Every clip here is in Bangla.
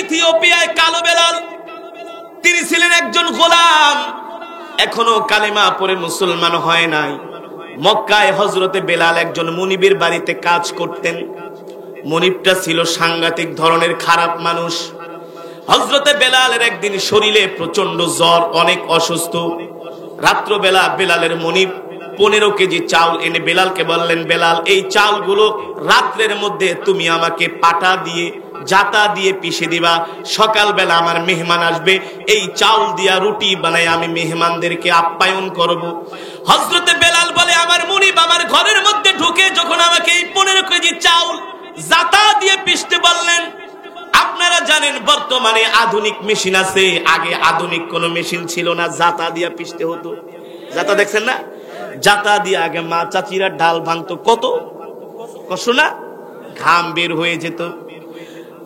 ইথিওপিয়ায় কালো বেলাল, তিনি ছিলেন একজন গোলাম, এখনো কালেমা পড়ে মুসলমান হয় নাই। মক্কায় হযরতে বেলাল একজন মুনিবের বাড়িতে কাজ করতেন। মুনিবটা ছিল সাংঘাতিক ধরনের খারাপ মানুষ। হযরতে বেলালের একদিন শরীরে প্রচন্ড জ্বর, অনেক অসুস্থ। রাত্রবেলা বেলালের মুনিব 15 কেজি চাউল এনে বেলালকে বললেন, বেলাল এই চাউলগুলো রাত্রের মধ্যে তুমি আমাকে পাটা দিয়ে জাতা দিয়ে পিষে দিবা, সকালবেলা আমার মেহমান আসবে, এই চাউল দিয়া রুটি বানাই আমি মেহমানদেরকে আপ্যায়ন করব। হযরতে বেলাল বলে, আমার মুনিব আমার ঘরের মধ্যে ঢুকে যখন আমাকে এই 15 কেজি চাউল জাতা দিয়ে পিষতে বললেন, আপনারা জানেন বর্তমানে আধুনিক মেশিন আছে, আগে আধুনিক কোনো মেশিন ছিল না, জাতা দিয়া পিষতে হতো। জাতা দেখছেন না, জাতা দিয়ে আগে মা চাচিরা ডাল ভাঙতো, কত কষ্ট না, ঘাম বের হয়ে যেত।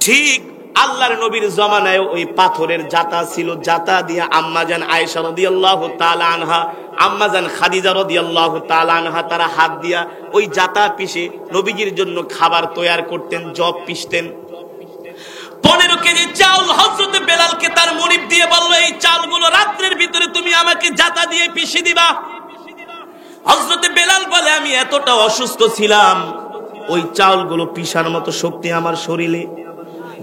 ঠিক আল্লাহর নবীর জমানায় ওই পাথরের জাতা ছিল, জাতা দিয়ে আম্মাজান আয়েশা রাদিয়াল্লাহু তাআলা আনহা, আম্মাজান খাদিজা রাদিয়াল্লাহু তাআলা আনহা তারা হাত দিয়া ওই জাতা পিষে নবীজির জন্য খাবার তৈয়ার করতেন, জব পিষতেন। 15 কেজি চাউল হযরতে বেলালকে তার মুনিব দিয়ে বলল, এই চাউলগুলো রাত্রের ভিতরে তুমি আমাকে জাতা দিয়ে পিষে দিবা। হযরতে বেলাল বলে, আমি এতটা অসুস্থ ছিলাম, ওই চাউলগুলো পিষার মতো শক্তি আমার শরীরে।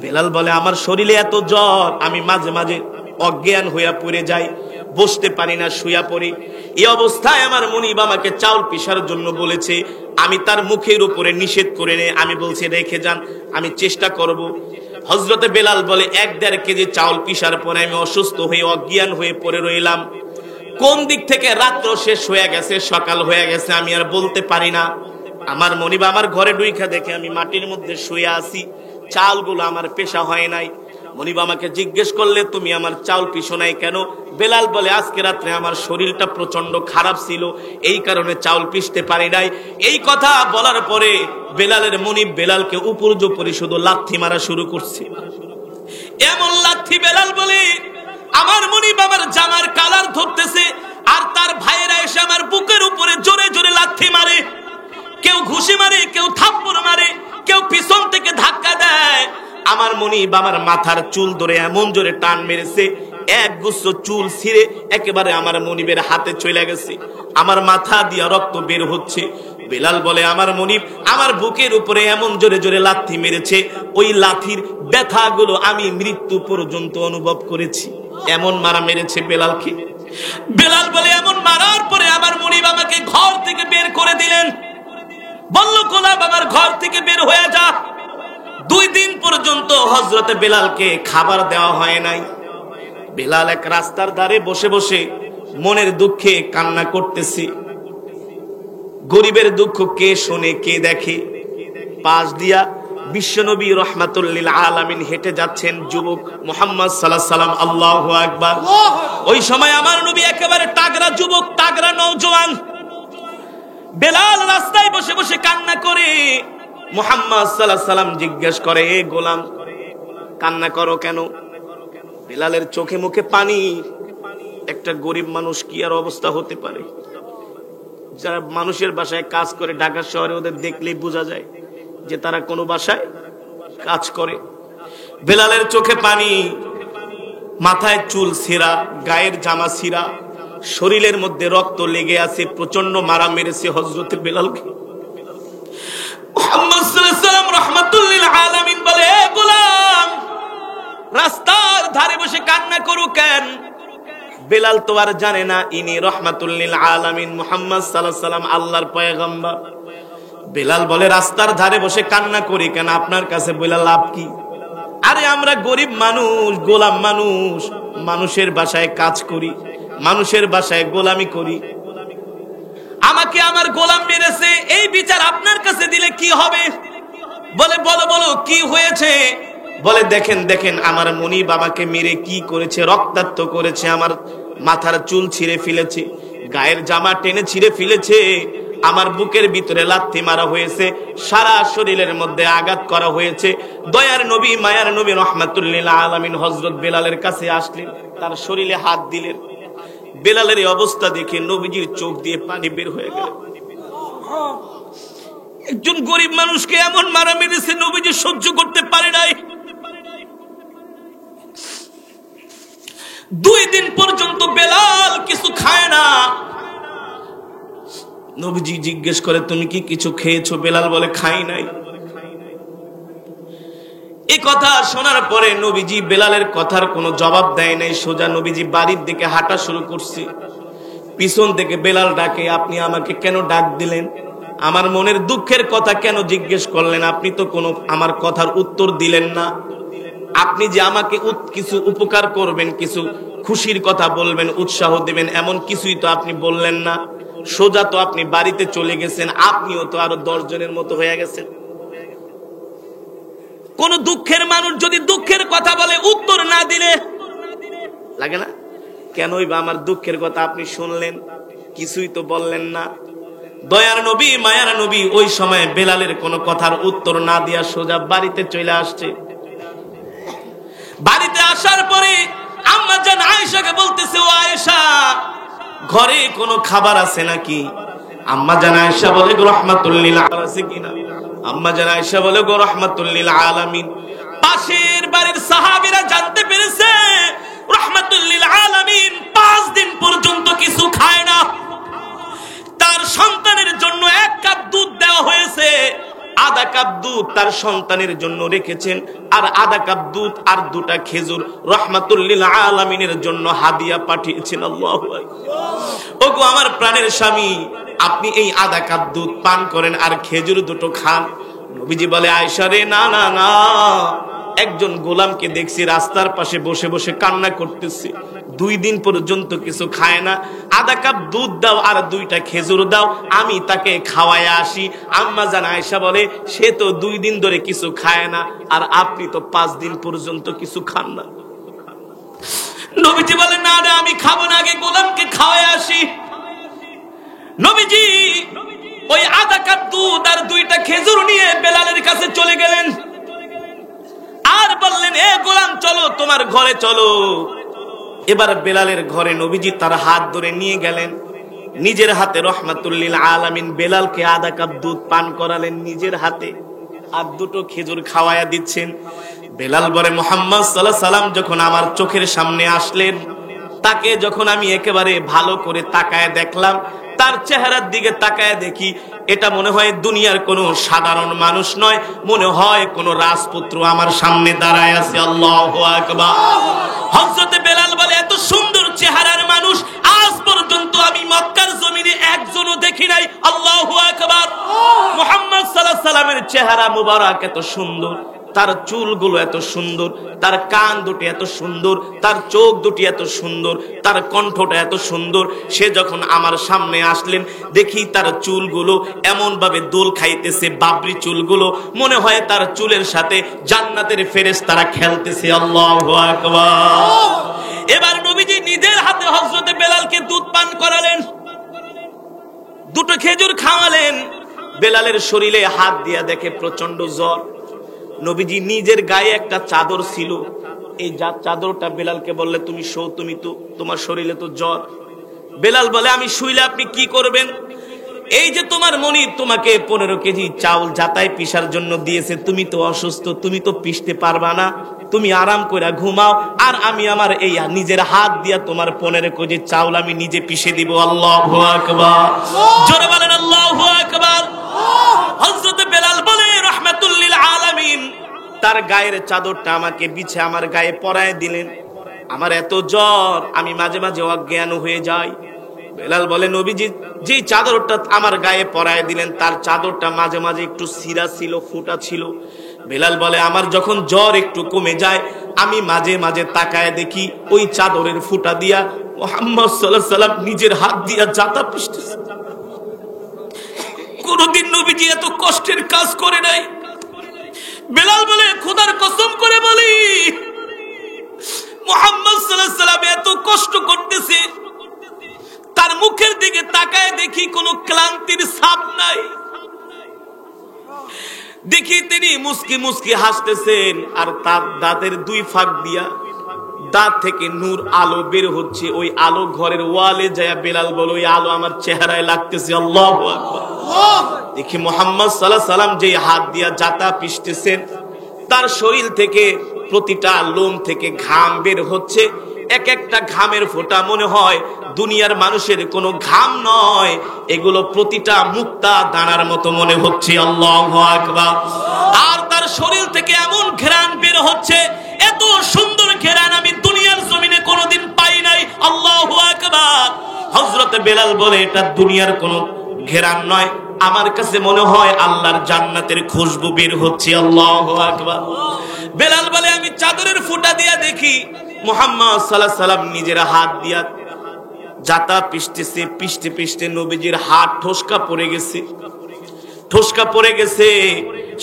বেলাল বলে, আমার শরীরে এত জ্বর, আমি মাঝে মাঝে অজ্ঞান হইয়া পড়ে যাই, বসতে পারি না, শুয়া পড়ি। এই অবস্থায় আমার মুনিব আমাকে চাউল পিষার জন্য বলেছে, আমি তার মুখের উপরে নিষেধ করে নে, আমি বলছি রেখে যান, আমি চেষ্টা করব। হযরতে বেলাল বলে, 1-1.5 কেজি চাউল পিষার পরে আমি অসুস্থ হয়ে অজ্ঞান হয়ে পড়ে রইলাম। কোন দিক থেকে রাত্র শেষ হয়ে গেছে, সকাল হয়ে গেছে, আমি আর বলতে পারি না। আমার মনিব আমার ঘরে ঢুইকা দেখে আমি মাটির মধ্যে শুয়ে আছি, চাউলগুলো আমার পেশা হয় নাই। মনিব আমাকে জিজ্ঞেস করলে, তুমি আমার চাউল পিষো নাই কেন? বেলাল বলে, আজকে রাত্রে আমার শরীরটা প্রচন্ড খারাপ ছিল, এই কারণে চাউল পিষতে পারি নাই। এই কথা বলার পরে বেলালের মনিব বেলালকে উপর্যুপরি শুধু লাথি মারা শুরু করছে। এমন লাথি বেলাল বলে, আমার মুনিব আমার জামার কালার ধরতেছে, আর তার ভাইয়েরা এসে আমার বুকের উপরে জোরে জোরে লাথি মারে, কেউ ঘুষি মারে, কেউ থাপ্পড় মারে, কেউ পিছন থেকে ধাক্কা দেয়। আমার মুনিব আমার মাথার চুল ধরে এমন জোরে টান মেরেছে, এক গুচ্ছ চুল ছিঁড়ে একেবারে আমার মুনিবের হাতে চলে গেছে, আমার মাথা দিয়ে রক্ত বের হচ্ছে। বেলাল বলে, আমার মুনিব আমার বুকের উপরে এমন জোরে জোরে লাথি মেরেছে, ওই লাথির ব্যথাগুলো আমি মৃত্যু পর্যন্ত অনুভব করেছি। এমন মারা মেরেছে বেলালকে। বেলাল বলে, এমন মারার পরে আমার মুনিব আমাকে ঘর থেকে বের করে দিলেন, বলল, গোলাম আমার ঘর থেকে বের হয়ে যা। 2 দিন পর্যন্ত হযরতে বেলালকে খাবার দেওয়া হয় নাই। বেলাল এক রাস্তার ধারে বসে বসে মনের দুঃখে কান্না করতেছে। গরিবের দুঃখ কে শোনে, কে দেখে? পাশ দিয়া বিশ্বনবী রাহমাতুল লিল আলামিন হেঁটে যাচ্ছেন, যুবক মুহাম্মদ সাল্লাল্লাহু আলাইহি সাল্লাম, আল্লাহু আকবার। ওই সময় আমার নবী একেবারে তাগড়া যুবক, তাগড়া নওজোয়ান। বেলাল রাস্তায় বসে বসে কান্না করে। মুহাম্মদ সাল্লাল্লাহু আলাইহি সাল্লাম জিজ্ঞেস করে, এ গোলাম কান্না করো কেন? বেলালের চোখে মুখে পানি। একটা গরিব মানুষ কি আর অবস্থা হতে পারে? যারা মানুষের বাসায় কাজ করে ঢাকা শহরে, ওদের দেখলেই বোঝা যায় যে তারা কোনো বাসায় কাজ করে। বেলালের চোখে পানি, মাথায় চুল ছেঁড়া, গায়ের জামা ছিঁড়া, শরীরের মধ্যে রক্ত লেগে আছে, প্রচন্ড মারা মেরেছে হযরতে বেলালকে। মুহাম্মদ সাল্লাল্লাহু আলাইহি সাল্লাম রাহমাতুল লিল আলামিন বলে, এ গোলাম রাস্তার ধারে বসে কান্না করো কেন? বেলাল তো আর জানে না ইনি রাহমাতুল লিল আলামিন মুহাম্মদ সাল্লাল্লাহু আলাইহি সাল্লাম, আল্লাহর পয়গম্বর। বেলাল বলে, রাস্তার ধারে বসে কান্না করি কেন? আপনার কাছে বলে লাভ কি? আরে আমরা গরিব মানুষ, গোলাম মানুষ, মানুষের বাসায় কাজ করি, মানুষের বাসায় গোলামি করি। আমাকে আমার গোলাম মেরেছে, এই বিচার আপনার কাছে দিলে কি হবে? বলে, বলো বলো কি হয়েছে? বলে, দেখেন দেখেন আমার মুনিব আমাকে মেরে কি করেছে, রক্তাক্ত করেছে, আমার মাথার চুল ছিঁড়ে ফেলেছে, গায়ের জামা টেনে ছিঁড়ে ফেলেছে, আমার বুকের ভিতরে লাথি মারা হয়েছে, সারা শরীরের মধ্যে আঘাত করা হয়েছে। দয়ার নবী, মায়ার নবী রাহমাতুল লিল আলামিন হযরত বেলালের কাছে আসলেন, তার শরীরে হাত দিলেন। বেলালের এই অবস্থা দেখে নবীজির চোখ দিয়ে পানি বের হয়ে গেল। একজন গরিব মানুষকে এমন মারা মেরেছে, নবীজি সহ্য করতে পারে নাই। 2 দিন পর্যন্ত বেলাল কিছু খায় না। নবীজি জিজ্ঞেস করে, তুমি কি কিছু খেয়েছো? বেলাল বলে, খাই নাই। এই কথা শোনার পরে নবীজি বেলালের কথার কোনো জবাব দেয় নাই। সোজা নবীজি বাড়ির দিকে হাঁটা শুরু করছে। পিছন থেকে বেলাল ডাকে, আপনি আমাকে কেন ডাক দিলেন? আমার মনের দুঃখের কথা কেন জিজ্ঞেস করলেন? আপনি তো কোনো আমার কথার উত্তর দিলেন না। আপনি যে আমাকে কিছু উপকার করবেন, কিছু খুশির কথা বলবেন, উৎসাহ দিবেন, এমন কিছুই তো আপনি বললেন না। সোজা তো আপনি বাড়িতে চলে গেছেন। আপনিও তো আরো 10 জনের মতো হয়ে গেছেন। কোন দুঃখের মানুষ যদি দুঃখের কথা বলে, উত্তর না দিলে লাগে না? কেনই বা আমার দুঃখের কথা আপনি শুনলেন, কিছুই তো বললেন না। দয়ার নবী, মায়ার নবী ওই সময় বেলালের কোন কথার উত্তর না দিয়া সোজা বাড়িতে চলে আসছে। বাড়িতে আসার পরে আম্মা জান আয়েশাকে বলতেছে, ও আয়েশা, ঘরে কোনো খাবার আছে নাকি? আম্মা জান আয়েশা বলে, গো রাহমাতুল লিল আলামিন আছে কিনা? আম্মা জান আয়েশা বলে, গো রাহমাতুল লিল আলামিন। পাশের বাড়ির সাহাবীরা জানতে পেরেছে রাহমাতুল লিল আলামিন 5 দিন পর্যন্ত কিছু খায় না। তার সন্তানের জন্য 1 কাপ দুধ দেওয়া হয়েছে, আধা কাপ দুধ তার সন্তানের জন্য রেখেছেন, আর আধা কাপ দুধ আর 2টা খেজুর রাহমাতুল লিল আলামিনের জন্য হাদিয়া পাঠিয়েছেন। আল্লাহু আকবার। ওগো আমার প্রাণের স্বামী, আপনি এই আধা কাপ দুধ পান করেন আর খেজুর 2টো খান। নবীজি বলে, আয়েশা রে, না না না, একজন গোলামকে দেখছি রাস্তার পাশে বসে বসে কান্না করতেছে, 2 দিন পর্যন্ত কিছু খায় না। আধা কাপ দুধ দাও আর 2টা খেজুর দাও, আমি তাকে খাওয়ায় আসি। আম্মা জান আয়েশা বলে, সে তো 2 দিন ধরে কিছু খায় না, আর আপনি তো 5 দিন পর্যন্ত কিছু খান না। নবীজি বলে, না না, আমি খাবো না, আগে গোলামকে খাওয়ায় আসি। নবীজি ওই আধা কাপ দুধ আর 2টা খেজুর নিয়ে বেলালের কাছে চলে গেলেন, আর বললেন, এ গোলাম, চলো তোমার ঘরে চলো। এবার বেলালের ঘরে নবীজি তার হাত ধরে নিয়ে গেলেন, নিজের হাতে রাহমাতুল লিল আলামিন বেলালকে আধা কাপ দুধ পান করালেন নিজের হাতে, আর 2টো খেজুর খাওয়ায়া দিচ্ছেন। বেলাল বলে, মুহাম্মদ সাল্লাল্লাহু আলাইহি সাল্লাম যখন আমার চোখের সামনে আসলেন, তাকে যখন আমি একেবারে ভালো করে তাকায় দেখলাম, তার চেহারার দিকে তাকায় দেখি, এটা মনে হয় দুনিয়ার কোনো সাধারণ মানুষ নয়, মনে হয় কোনো রাজপুত্র আমার সামনে দাঁড়ায় আছে। আল্লাহু আকবার। হযরত বেলাল বলে, এত সুন্দর চেহারার মানুষ আজ পর্যন্ত আমি মক্কার জমিনে একজনও দেখি নাই। আল্লাহু আকবার। মুহাম্মদ সাল্লাল্লাহু আলাইহি সাল্লামের চেহারা মুবারক এত সুন্দর, তার চুলগুলো এত সুন্দর, তার কান দুটি এত সুন্দর, তার চোখ দুটি এত সুন্দর, তার কণ্ঠটা এত সুন্দর। সে যখন আমার সামনে আসলেন, দেখি তার চুলগুলো এমন ভাবে দোল খাইতেছে, বাবরি চুলগুলো, মনে হয় তার চুলের সাথে জান্নাতের ফেরেশতারা খেলতেছে। আল্লাহু আকবার। এবার নবীজি নিজের হাতে হযরত বেলালকে দুধ পান করালেন, 2টো খেজুর খাওয়ালেন। বেলালের শরীরে হাত দিয়া দেখে প্রচন্ড জ্বর। নবীজি নিজের গায়ে একটা চাদর ছিল, এই চাদরটা বেলালকে বললে, তুমি শো, তুমি তো, তোমার শরীরে তো জ্বর। বেলাল বলে, আমি শুইলে আপনি কি করবেন? এই যে তোমার মনিব তোমাকে 15 কেজি চাউল জাতায় পিসার জন্য দিয়েছে, তুমি তো অসুস্থ, তুমি তো পিষতে পারবা না, তুমি আরাম করে ঘুমাও, আর আমি আমার এই নিজের হাত দিয়া তোমার 15 কেজি চাউল আমি নিজে পিষে দিব। আল্লাহু আকবার। জোরে বলেন আল্লাহু আকবার। হযরত বেলাল বলে, রাহমাতুল লিল আলামিন তার গায়ের চাদরটা আমাকে বিছে আমার গায়ে পরায় দিলেন। আমার এত জ্বর, আমি মাঝে মাঝে অজ্ঞান হয়ে যাই। বেলাল বলে, নবীজি যে চাদরটা আমার গায়ে পরায় দিলেন, তার চাদরটা মাঝে মাঝে একটু ছিঁড়া ছিল, ফুটা ছিল। বেলাল বলে, আমার যখন জ্বর একটু কমে যায়, আমি মাঝে মাঝে তাকায় দেখি ওই চাদরের ফুটা দিয়া মুহাম্মদ সাল্লাল্লাহু আলাইহি সাল্লাম নিজের হাত দিয়া জাতা পিষতেছে। কোনদিন নবীজি এত কষ্টের কাজ করে নাই। বেলাল বলে, খোদার কসম করে বলি, মুহাম্মদ সাল্লাল্লাহু আলাইহি সাল্লাম এত কষ্ট করতেছে, তার মুখের দিকে তাকায় দেখি কোনো ক্লান্তির ছাপ নাই। দেখি তিনি মুস্কি মুস্কি হাসতেছেন, আর তার দাঁতের 2 ফাঁক দিয়া দাঁত থেকে নূর আলো বের হচ্ছে। ওই আলো ঘরের ওয়ালে যায়। বেলাল বলে, ওই আলো আমার চেহারায় লাগতেছে। আল্লাহু আকবার। দেখি মুহাম্মদ সাল্লাল্লাহু আলাইহি সাল্লাম যে হাত দিয়া জাতা পিষতেছেন, তার শরীর থেকে প্রতিটা লোম থেকে ঘাম বের হচ্ছে। এক একটা ঘামের ফোঁটা মনে হয় দুনিয়ার মানুষের কোনো ঘাম নয়, এগুলো প্রতিটা মুক্তা দানার মতো মনে হচ্ছে। আল্লাহু আকবার। আর তার শরীর থেকে এমন ঘ্রাণ বের হচ্ছে, এত সুন্দর ঘ্রাণ আমি দুনিয়ার জমিনে কোনোদিন পাই নাই। আল্লাহু আকবার। হযরত বেলাল বলে, এটা দুনিয়ার কোনো ঘ্রাণ নয়, আমার কাছে মনে হয় আল্লাহর জান্নাতের খুশবু বের হচ্ছে। আল্লাহু আকবার। বেলাল বলে, আমি চাদরের ফুটা দিয়া দেখি মুহাম্মদ সাল্লাল্লাহু আলাইহি সাল্লাম নিজের হাত দিয়া জাতা পিষতেছে, পিষতে পিষতে নবীজির হাত ঠোসকা পড়ে গেছে, ঠোসকা পড়ে গেছে।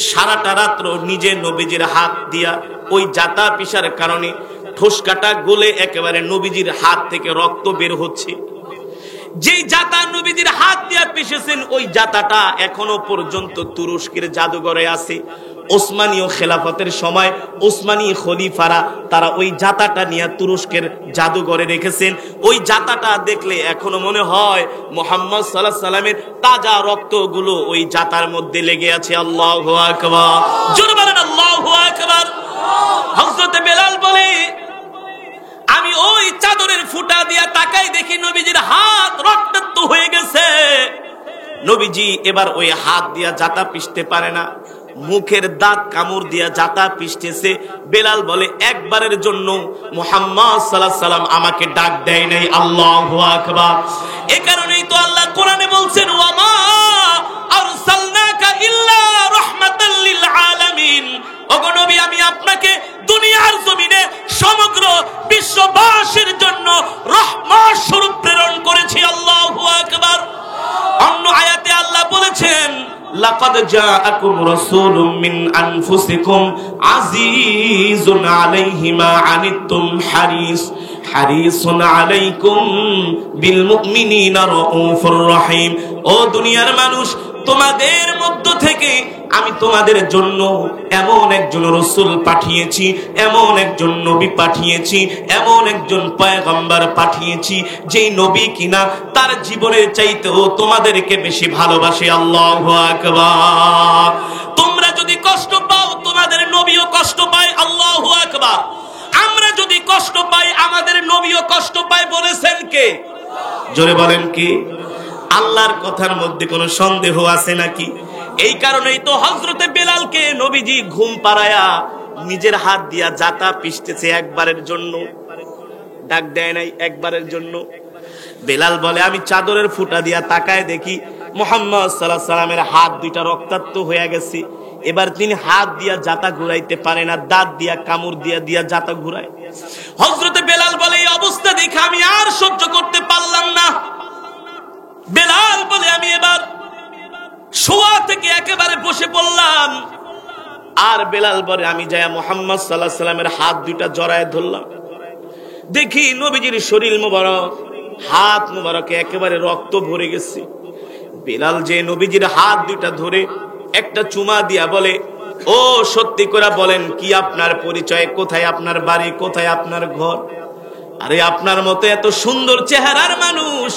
সারাটা রাত্র নিজে নবীজির হাত দিয়া ওই জাতা পিষার কারণে ঠোসকাটা গলে একেবারে নবীজির হাত থেকে রক্ত বের হচ্ছে। যেই জাতা নবীজির হাত দিয়া পিষেছেন, ওই জাতাটা এখনো পর্যন্ত তুরস্কের জাদুঘরে আছে। ওসমানীয় খেলাফতের সময় ওসমানী খলিফারা তারা ওই জাতাটা নিয়ে তুরস্কের জাদুঘরে রেখেছেন। ওই জাতাটা দেখলে এখনো মনে হয় মুহাম্মদ সাল্লাল্লাহু আলাইহি সাল্লামের তাজা রক্তগুলো ওই জাতার মধ্যে লেগে আছে। আল্লাহু আকবার। জোরে বলেন আল্লাহু আকবার। হযরত বেলাল বলে, আমি ওই চাদরের ফুটা দিয়া তাকাই দেখি নবীজির হাত রক্তাক্ত হয়ে গেছে। নবীজি এবার ওই হাত দিয়া জাতা পিষতে পারে না, মুখের দাঁত কামড় দিয়া জাতা পিষতেছে। বেলাল বলে, একবারের জন্য মুহাম্মদ সাল্লাল্লাহু আলাইহি সাল্লাম আমাকে ডাক দেয় নাই। আল্লাহু আকবার। এই কারণেই তো আল্লাহ কোরআনে বলছেন, ওয়া মা আরসালনাকা ইল্লা রাহমাতাল লিল আলামিন। ওগো নবী, আমি আপনাকে দুনিয়ার জমিনে সমগ্র বিশ্ববাসীর জন্য রহমত স্বরূপ প্রেরণ করেছি। আল্লাহু আকবার। অন্য আয়াতে আল্লাহ বলেছেন, লাকাদ জাআকুম রাসূলুম মিন আনফুসিকুম আজিজুন আলাইহি মা আনিতুম হারিসুন আলাইকুম বিল মুমিনিনা রাউফুর রহিম। ও দুনিয়ার মানুষ, তোমাদের মধ্য থেকে আমি তোমাদের জন্য এমন একজন রাসূল পাঠিয়েছি, এমন একজন নবী পাঠিয়েছি, এমন একজন পয়গম্বর পাঠিয়েছি, যেই নবী কিনা তার জীবনের চাইতেও তোমাদেরকে বেশি ভালোবাসে। আল্লাহু আকবার। তোমরা যদি কষ্ট পাও, তোমাদের নবীও কষ্ট পায়। আল্লাহু আকবার। আমরা যদি কষ্ট পাই, আমাদের নবীও কষ্ট পায়। বলেছেন কে? জোরে বলেন কে? আল্লাহর কথার মধ্যে কোনো সন্দেহ আছে নাকি? এই কারণেই তো হযরতে বেলালকে নবীজি ঘুম পাড়ায়া নিজের হাত দিয়া জাতা পিষতেছে। একবারের জন্য ডাক দেয় নাই, একবারের জন্য। বেলাল বলে, আমি চাদরের ফুটা দিয়া তাকায় দেখি মুহাম্মদ সাল্লাল্লাহু আলাইহি সাল্লামের হাত দুইটা রক্তাক্ত হয়ে গেছে। এবার তিনি হাত দিয়া জাতা ঘুরাইতে পারে না, দাঁত দিয়া কামড় দিয়া জাতা ঘুরায়। হযরতে বেলাল বলে, এই অবস্থা দেখে আমি আর সহ্য করতে পারলাম না। বেলাল বলে, আমি এবার শোয়া থেকে একেবারে বসে পড়লাম। আর বেলাল বলে, আমি যায়া মুহাম্মদ সাল্লাল্লাহু আলাইহি সাল্লামের হাত দুইটা জড়ায় ধরলাম। দেখি নবীজির শরীর মুবারক, হাত মুবারকে একেবারে রক্ত ভরে গেছে। বেলাল যে নবীজির হাত দুইটা ধরে একটা চুমা দিয়া বলে, ও সত্যি করে বলেন, কি আপনার পরিচয়, কোথায় আপনার বাড়ি, কোথায় আপনার ঘর? আরে আপনার মতো এত সুন্দর চেহারার মানুষ,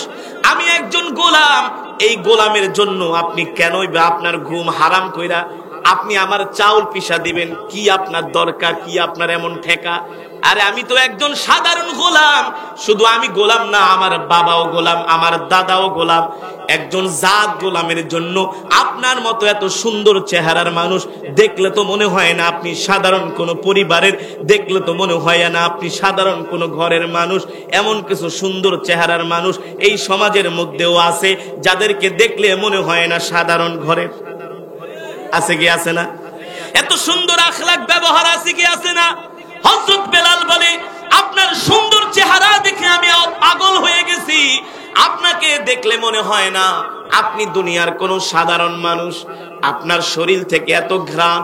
আমি একজন গোলাম। এই গোলামের জন্য আপনি কেনই বা আপনার ঘুম হারাম কইরা আপনি আমার চাউল পিষা দিবেন? কি আপনার দরকার, কি আপনার এমন ঠেকা? আরে আমি তো একজন সাধারণ গোলাম। শুধু আমি গোলাম না, আমার বাবাও গোলাম, আমার দাদাও গোলাম। একজন জাত গোলামের জন্য আপনার মতো এত সুন্দর চেহারার মানুষ দেখলে তো মনে হয় না আপনি সাধারণ কোনো পরিবারের, দেখলে তো মনে হয় না আপনি সাধারণ কোনো ঘরের মানুষ। এমন কিছু সুন্দর চেহারার মানুষ এই সমাজের মধ্যেও আছে, যাদেরকে দেখলে মনে হয় না সাধারণ ঘরের। আছে কি আছে না? এত সুন্দর আখলাক ব্যবহার আছে কি আছে না? হযরত বেলাল বলে, আপনার সুন্দর চেহারা দেখে আমি পাগল হয়ে গেছি। আপনাকে দেখলে মনে হয় না আপনি দুনিয়ার কোনো সাধারণ মানুষ। আপনার শরীর থেকে এত ঘ্রাণ,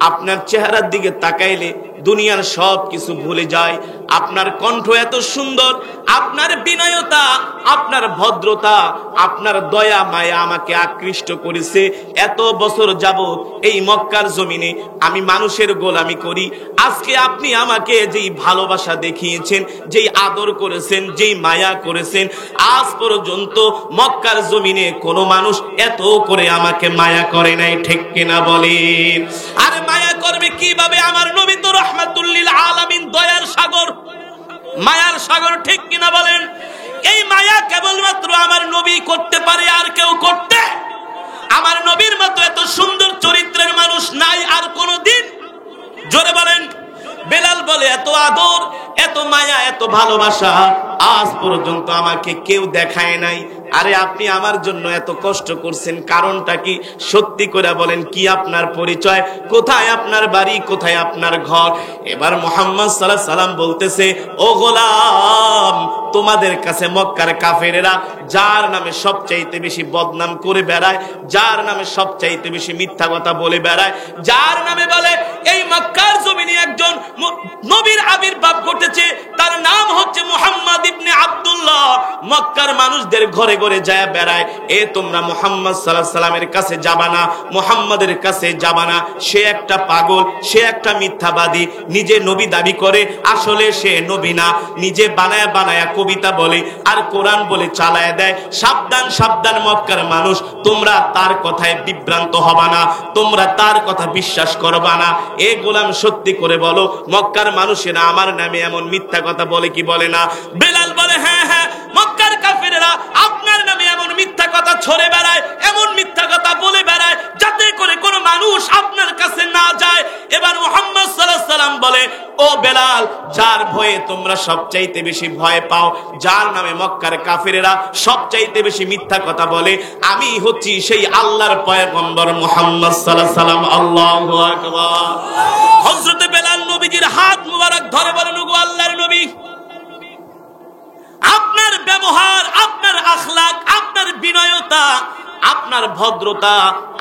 আপনার চেহারার দিকে তাকাইলে দুনিয়ার সব কিছু ভুলে যায়। আপনার কণ্ঠ এত সুন্দর, আপনার বিনয়তা, আপনার ভদ্রতা, আপনার দয়া মায়া আমাকে আকৃষ্ট করেছে। এত বছর যাবত এই মক্কার জমিনে আমি মানুষের গোলামি করি। আজকে আপনি আমাকে যেই ভালোবাসা দেখিয়েছেন, যেই আদর করেছেন, যেই মায়া করেছেন, আজ পর্যন্ত মক্কার জমিনে কোনো মানুষ এত করে আমাকে মায়া করে নাই। ঠিক কিনা বলেন? আরে মায়া করবে কিভাবে? আমার নবী তো রাহমাতুল লিল আলামিন, দয়ার সাগর, মায়ার সাগর বেলাল বলে এত আদর, এত মায়া, এত ভালোবাসা আজ পর্যন্ত আমাকে কেউ দেখায় নাই। আরে আপনি আমার জন্য এত কষ্ট করছেন, কারণটা কি? সত্যি করে বলেন, কি আপনার পরিচয়? কোথায় আপনার বাড়ি? কোথায় আপনার ঘর? এবার মুহাম্মদ সাল্লাল্লাহু আলাইহি সাল্লাম বলতেছে, ও গোলাম, তোমাদের কাছে মক্কার কাফেরেরা যার নামে সবচাইতে বেশি বদনাম করে বেড়ায়, যার নামে সবচাইতে বেশি মিথ্যা কথা বলে বেড়ায়, যার নামে বলে এই মক্কার জমিনে একজন নবীর আবির্ভাব ঘটেছে, তার নাম হচ্ছে মুহাম্মদ ইবনে আব্দুল্লাহ, মক্কার মানুষদের ঘরে ঘরে যায় বেড়ায়। তোমরা মুহাম্মদ সাল্লাল্লাহু আলাইহি সাল্লামের কাছে যাবা না, মুহাম্মাদের কাছে যাবা না। সে একটা পাগল, সে একটা মিথ্যাবাদী, নিজে নবী দাবি করে, আসলে সে নবী না। নিজে বানায়া বানায়া কবিতা বলে আর কোরআন বলে চালায় দেয়। সাবধান সাবধান মক্কার মানুষ, তোমরা তার কথায় বিভ্রান্ত হবা না, তোমরা তার কথা বিশ্বাস করবা না। গোলাম, সত্যি করে বলো, মক্কার মানুষেরা আমার নামে এমন মিথ্যা কথা বলে কি বলে না? বেলাল বলে, হ্যাঁ হ্যাঁ, মক্কার কাফেরেরা আপনার নামে এমন মিথ্যা কথা ছড়ে বেড়ায়, এমন মিথ্যা কথা বলে বেড়ায়, যাতে করে কোনো মানুষ আপনার কাছে না যায়। এবার মুহাম্মদ সাল্লাল্লাহু আলাইহি সাল্লাম বলে, ও বেলাল, যার ভয়ে তোমরা সবচাইতে বেশি ভয় পাও, যার নামে মক্কার কাফেরেরা সবচাইতে বেশি মিথ্যা কথা বলে, আমি হচ্ছি সেই আল্লাহর পয়গম্বর মুহাম্মদ সাল্লাল্লাহু আলাইহি সাল্লাম। আল্লাহু আকবার। হযরত বেলাল নবীজির হাত মুবারক ধরে বলেন, ওগো আল্লাহর নবী, আপনার ব্যবহার, আপনার আখলাক, আপনার বিনয়তা, আপনার ভদ্রতা,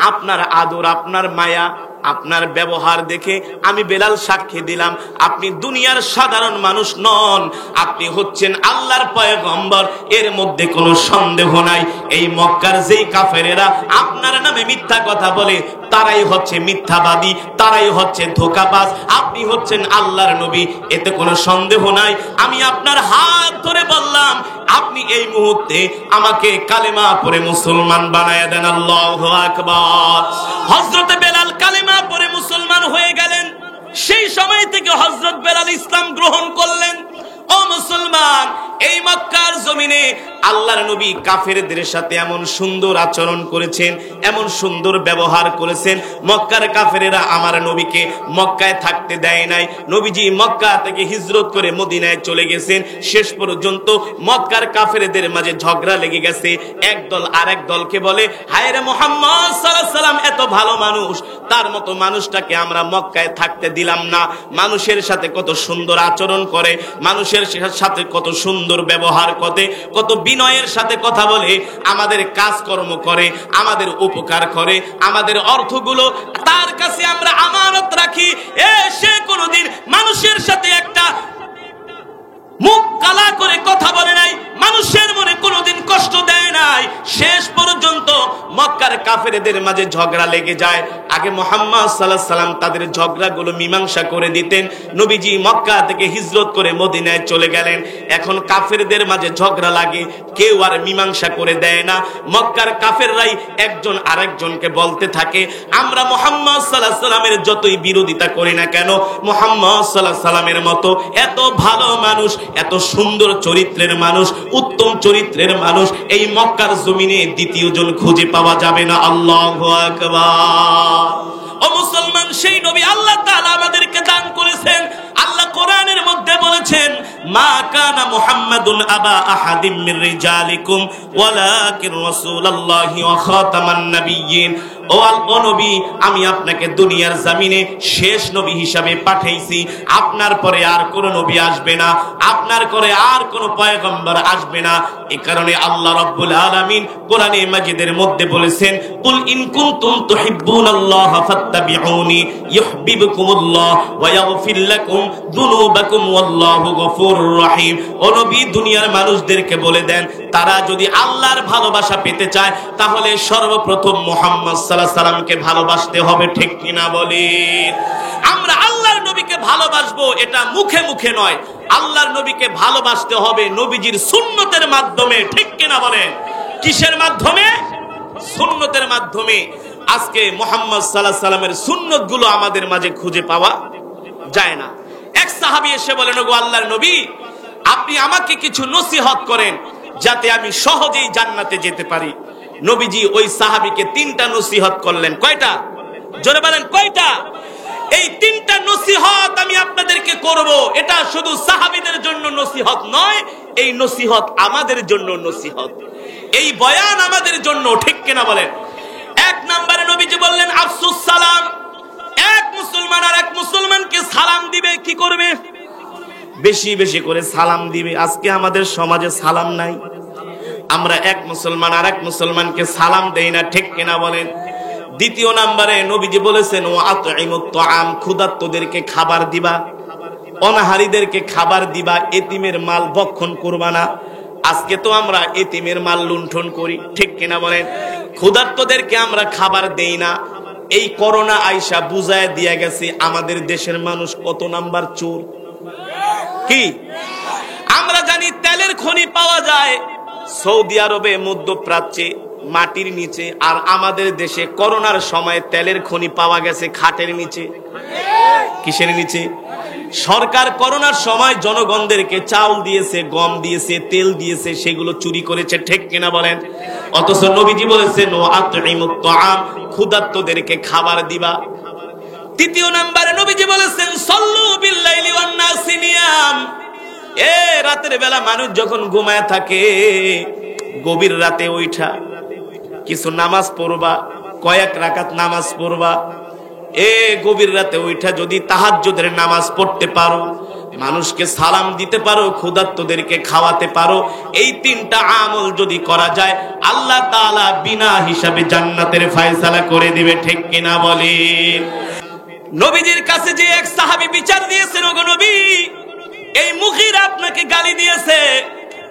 আপনার আদর, আপনার মায়া, আপনার ব্যবহার দেখে আমি বেলাল সাক্ষী দিলাম, আপনি দুনিয়ার সাধারণ মানুষ নন, আপনি হচ্ছেন আল্লাহর পয়গম্বর, এর মধ্যে কোনো সন্দেহ নাই। এই মক্কার যেই কাফেরেরা আপনার নামে মিথ্যা কথা বলে, তারাই হচ্ছে মিথ্যাবাদী, তারাই হচ্ছে ধোঁকাবাজ, আপনি হচ্ছেন আল্লাহর নবী, এতে কোনো সন্দেহ নাই। আমি আপনার হাত ধরে বললাম, আপনি এই মুহূর্তে আমাকে কালেমা পড়ে মুসলমান বানায়া দেন। আল্লাহু আকবার। হযরত বেলাল কালেমা পড়ে মুসলমান হয়ে গেলেন। সেই সময় থেকে হযরত বেলাল ইসলাম গ্রহণ করলেন। ও মুসলমান, এই মক্কার জমিনে আল্লাহর নবী কাফেরদের সাথে এমন সুন্দর আচরণ করেছেন, এমন সুন্দর ব্যবহার করেছেন, মক্কার কাফেরেরা আমার নবীকে মক্কায় থাকতে দেয় নাই। নবীজি মক্কা থেকে হিজরত করে মদিনায় চলে গেছেন। শেষ পর্যন্ত মক্কার কাফেরদের মাঝে ঝগড়া লেগে গেছে। একদল আরেক দলকে বলে, হায় রে মুহাম্মদ সাল্লাল্লাহু আলাইহি সাল্লাম এত ভালো মানুষ, তার মতো মানুষটাকে আমরা মক্কায় থাকতে দিলাম না। মানুষের সাথে কত সুন্দর আচরণ করে, মানুষের সাথে কত সুন্দর ব্যবহার করে, কত বিনয়ের সাথে কথা বলে, আমাদের কাজকর্ম করে, আমাদের উপকার করে, আমাদের অর্থগুলো তার কাছে আমরা আমানত রাখি। সে কোনোদিন মানুষের সাথে একটা মুখ কালা করে কথা বলে নাই, মানুষের মনে কোনোদিন কষ্ট দেয় নাই। শেষ পর্যন্ত মক্কার কাফেরদের মাঝে ঝগড়া লেগে যায়। আগে মুহাম্মদ সাল্লাল্লাহু আলাইহি সাল্লাম তাদের ঝগড়াগুলো মীমাংসা করে দিতেন। নবীজি মক্কা থেকে হিজরত করে মদিনায় চলে গেলেন। এখন কাফেরদের মাঝে ঝগড়া লাগে, কেউ আর মীমাংসা করে দেয় না। মক্কার কাফেররাই একজন আরেকজনকে বলতে থাকে, আমরা মুহাম্মদ সাল্লাল্লাহু আলাইহি সাল্লামের যতই বিরোধিতা করি না কেন, মুহাম্মদ সাল্লাল্লাহু আলাইহি সাল্লামের মতো এত ভালো মানুষ, এত সুন্দর চরিত্রের মানুষ, উত্তম চরিত্রের মানুষ এই মক্কার জমিনে দ্বিতীয় জন খুঁজে পাওয়া যাবে না। আল্লাহু আকবার। ও মুসলমান, সেই নবী আল্লাহ তাআলা আমাদেরকে দান করেছেন। আল্লাহ কোরআনের মধ্যে বলেছেন, মা কানা মুহাম্মাদুন আবা আহাদিম মির রিজালিকুম ওয়ালাকিন রাসূলুল্লাহি ওয়া খাতামান নাবিয়্যিন। ও নবী, আমি আপনাকে দুনিয়ার জমিনে শেষ নবী হিসাবে পাঠাইছি। আপনার পরে আর কোন নবী আসবে না, আপনার পরে আর কোন পয়গম্বর আসবে না। এই কারণে আল্লাহ রাব্বুল আলামিন কোরআনে মাজিদের মধ্যে বলেছেন, কুল ইন কুনতুম তুহিব্বুনাল্লাহ ফাত্তাবিউনি ইউহিব্বুকুমুল্লাহ ওয়া ইয়াগফির লাকুম যুনুবাকুম ওয়াল্লাহু গফুরুর রহিম। ও নবী, দুনিয়ার মানুষদেরকে বলে দেন, তারা যদি আল্লাহর ভালোবাসা পেতে চায়, তাহলে সর্বপ্রথম মুহাম্মদ সাল্লাল্লাহু আলাইহি সাল্লামকে ভালোবাসতে হবে। ঠিক কিনা বলেন? আমরা আল্লাহর নবীকে ভালোবাসবো, এটা মুখে মুখে নয়। আল্লাহর নবীকে ভালোবাসতে হবে নবীজির সুন্নতের মাধ্যমে। ঠিক কিনা বলেন? কিসের মাধ্যমে? সুন্নতের মাধ্যমে। আজকে মুহাম্মদ সাল্লাল্লাহু আলাইহি সাল্লামের সুন্নতগুলো আমাদের মাঝে খুঁজে পাওয়া যায় না। এক সাহাবী এসে বলেন, ওগো আল্লাহর নবী, আপনি আমাকে কিছু নসিহত করেন যাতে আমি সহজেই জান্নাতে যেতে পারি। নবীজি ওই সাহাবীকে 3টা নসিহত করলেন। কয়টা? জোরে বলেন, কয়টা? এই 3টা নসিহত আমি আপনাদেরকে শুধু সাহাবীদের জন্য নসিহত নয়, এই নসিহত আমাদের জন্য নসিহত, এই বয়ান আমাদের জন্য, ঠিক কিনা বলেন? এক নম্বরে নবীজি বললেন আফসুস সালাম। এক মুসলমান আর এক মুসলমানকে সালাম দিবে, কি করবে? বেশি বেশি করে সালাম দিবে। আজকে আমাদের সমাজে সালাম নাই, আমরা এক মুসলমান আর এক মুসলমানকে সালাম দেই না, ঠিক কিনা বলেন? দ্বিতীয় নম্বরে নবীজি বলেছেন ও আতঈমুত তাআম, ক্ষুধার্তদেরকে খাবার দিবা, অনাহারীদেরকে খাবার দিবা, এতিমের মাল ভক্ষণ করবা না। আজকে তো আমরা এতিমের মাল লুণ্ঠন করি, ঠিক কিনা বলেন? ক্ষুধার্তদেরকে আমরা খাবার দেই না। এই করোনা আইসা বুঝায় দিয়া গেছে আমাদের দেশের মানুষ কত নাম্বার চোর। কি আমরা জানি? তেলের খনি পাওয়া যায় সৌদি আরবে, মধ্যপ্রাচ্যে, মাটির নিচে, আর আমাদের দেশে করোনার সময় তেলের খনি পাওয়া গেছে খাটের নিচে। কিসের নিচে? সরকার করোনার সময় জনগণদেরকে চাউল দিয়েছে, গম দিয়েছে, তেল দিয়েছে, সেগুলো চুরি করেছে, ঠিক কিনা বলেন? অথচ নবীজি বলেছেন ও আতঈমুত তাআম, ক্ষুধার্তদেরকে খাবার দিবা। তৃতীয় নম্বরে নবীজি বলেছেন সাল্লু বিল্লাইলি ওয়ান নাসি নিয়াম, রাতের বেলা মানুষ যখন ঘুমায় থাকে, গভীর রাতে ওইটা কিছু নামাজ পড়বা, কয়েক রাকাত নামাজ পড়বা। গভীর রাতে ওইটা যদি তাহাজ্জুদের নামাজ পড়তে পারো, মানুষকে সালাম দিতে পারো, ক্ষুধার্তদেরকে খাওয়াতে পারো, এই তিনটা আমল যদি করা যায়, আল্লাহ তাআলা বিনা হিসাবে জান্নাতের ফয়সালা করে দিবে, ঠিক কিনা বলেন? নবীজির কাছে যে এক সাহাবী বিচার দিয়েছেন, ওগো নবী, এই মুগীরা আপনাকে গালি দিয়েছে।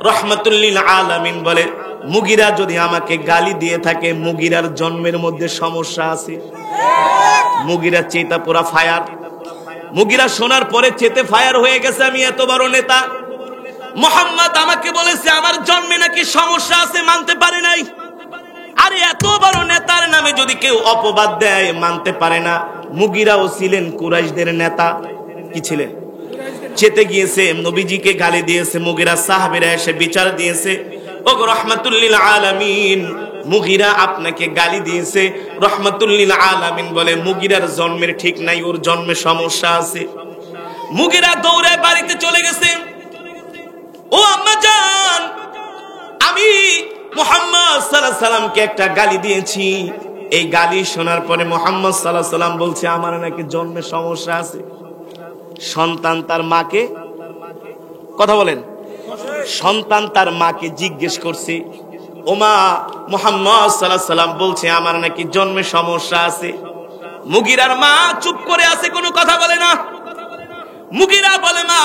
রাহমাতুল লিল আলামিন বলে, মুগীরা যদি আমাকে গালি দিয়ে থাকে, মুগীরার জন্মের মধ্যে সমস্যা আছে। মুগীরা চেতা পুরা ফায়ার। মুগীরা শোনার পরে চেতে ফায়ার হয়ে গেছে, আমি এত বড় নেতা, মুহাম্মদ আমাকে বলেছে আমার জন্মে নাকি সমস্যা আছে, মানতে পারে নাই। আরে এত বড় নেতার নামে যদি কেউ অপবাদ দেয়, মানতে পারে না। মুগীরাও ছিলেন কুরাইশদের নেতা। কি ছিলেন? চেতে গিয়েছে, নবীজিকে গালি দিয়েছে। মুগীরা সাহাবীরা এসে বিচার দিয়েছে, ওগো রাহমাতুল লিল আলামিন, মুগীরা আপনাকে গালি দিয়েছে। রাহমাতুল লিল আলামিন বলে, মুগীরার জন্মের ঠিক নাই, ওর জন্মে সমস্যা আছে। মুগীরা দৌড়ে বাড়িতে চলে গেছে। ও আম্মা জান, আমি মুহাম্মদ সাল্লাল্লাহু আলাইহি সাল্লামকে একটা গালি দিয়েছি। এই গালি শোনার পরে মুহাম্মদ সাল্লাল্লাহু আলাইহি সাল্লাম বলছে আমার নাকি জন্মে সমস্যা আছে। সন্তান তার মাকে, কথা বলেন, সন্তান তার মাকে জিজ্ঞেস করছে, ও মা, মুহাম্মদ সাল্লাল্লাহু আলাইহি সাল্লাম বলছে আমার নাকি জন্মে সমস্যা আছে। মুগীরার মা চুপ করে আছে, কোনো কথা বলে না। মুগীরা বলে, মা,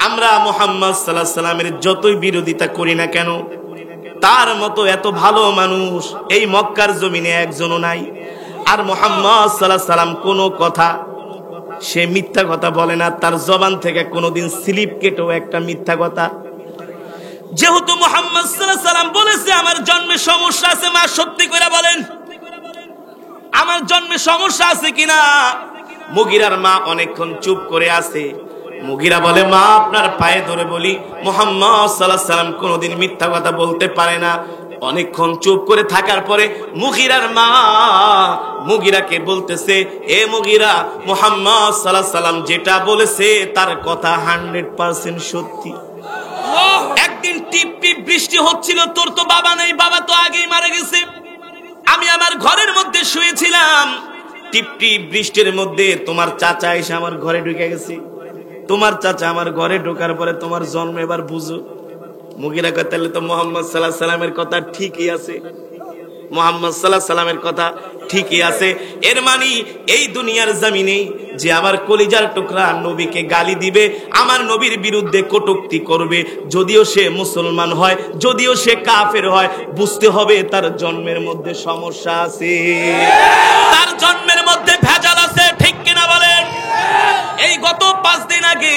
আমরা মুহাম্মদ সাল্লাল্লাহু আলাইহি সাল্লামের যতই বিরোধিতা করি না কেন, তার মতো এত ভালো মানুষ এই মক্কার জমিনে একজনও নাই। আর মুহাম্মদ সাল্লাল্লাহু আলাইহি সাল্লাম কোনো কথা, সে মিথ্যা কথা বলে না, তার জবান থেকে কোনোদিন স্লিপ কেটেও একটা মিথ্যা কথা। যেহেতু মুহাম্মদ সাল্লাল্লাহু আলাইহি সাল্লাম বলেছে আমার জন্মে সমস্যা আছে, মা সত্যি করে বলেন আমার জন্মে সমস্যা আছে কিনা। মুগীরার মা অনেকক্ষণ চুপ করে আছে। মুগীরা বলে, মা, আপনার পায়ে ধরে বলি, মুহাম্মদ সাল্লাল্লাহু আলাইহি সাল্লাম কোনোদিন মিথ্যা কথা বলতে পারে না। অনেকক্ষণ চুপ করে থাকার পরে মুগীরার মা মুগীরাকে বলতেছে, এ মুগীরা, মুহাম্মদ সাল্লাল্লাহু আলাইহি সাল্লাম যেটা বলেছে তার কথা 100% সত্যি। একদিন টিপ টিপ বৃষ্টি হচ্ছিল, তোর তো বাবা নেই, বাবা তো আগেই মারা গেছে। আমি আমার ঘরের মধ্যে শুয়েছিলাম, টিপ টিপ বৃষ্টির মধ্যে তোমার চাচা এসে আমার ঘরে ঢুকে গেছে। তোমার চাচা আমার ঘরে ঢোকার পরে তোমার জন্ম এবার বুঝো। মুগীরা কয়, তাহলে তো মুহাম্মদ সাল্লাল্লাহু আলাইহি সাল্লামের কথা ঠিকই আছে, মুহাম্মদ সাল্লাল্লাহু আলাইহি সাল্লামের কথা ঠিকই আছে। এর মানে এই দুনিয়ার জমিনে যে আমার কলিজার টুকরা নবীকে গালি দিবে, আমার নবীর বিরুদ্ধে কটূক্তি করবে, যদিও সে মুসলমান হয়, যদিও সে কাফের হয়, বুঝতে হবে তার জন্মের মধ্যে সমস্যা আছে, তার জন্মের মধ্যে ভেজাল আছে, ঠিক কিনা বলেন? এই গত 5 দিন আগে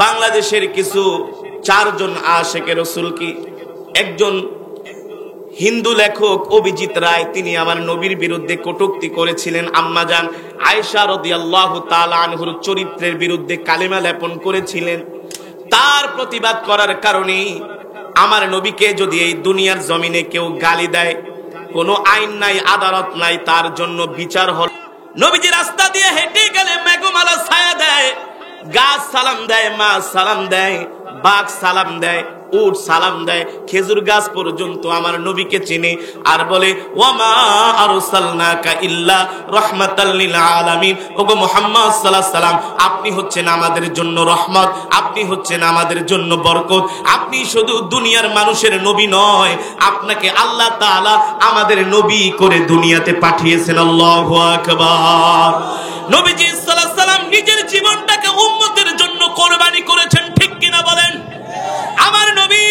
বাংলাদেশের কিছু 4 জন আশিকে রাসূল কি একজন হিন্দু লেখক অভিজিৎ রায়, তিনি আমার নবীর বিরুদ্ধে কটূক্তি করেছিলেন। আম্মাজান আয়েশা রাদিয়াল্লাহু তাআলা আনহুর চরিত্রের বিরুদ্ধে কালেমা লেপন করেছিলেন। তার প্রতিবাদ করার কারণে আমার নবীকে যদি এই দুনিয়ার জমিনে কেউ গালি দেয়, কোনো আইন নাই, আদালত নাই, তার জন্য বিচার হল। নবীজি রাস্তা দিয়ে হেঁটে গেলে মেঘমালা ছায়া দেয়, গাছ সালাম দেয়, মাছ সালাম দেয়, বাঘ সালাম দেয়, উট সালাম দেয়, খেজুর গাছ পর্যন্ত আমার নবীকে চিনে আর বলে ওয়ামা আরসালনাকা ইল্লা রাহমাতাল লিল আলামিন। ওগো মুহাম্মদ সাল্লাল্লাহু আলাইহি সাল্লাম, আপনি হচ্ছেন আমাদের জন্য রহমত, আপনি হচ্ছেন আমাদের জন্য বরকত। আপনি শুধু দুনিয়ার মানুষের নবী নয়, আপনাকে আল্লাহ তাআলা আমাদের নবী করে দুনিয়াতে পাঠিয়েছেন। আল্লাহু আকবার। নবীজি সাল্লাল্লাহু আলাইহি সাল্লাম নিজের জীবনটাকে উম্মতের জন্য কোরবানি করেছেন, ঠিক কিনা বলেন? আমার নবী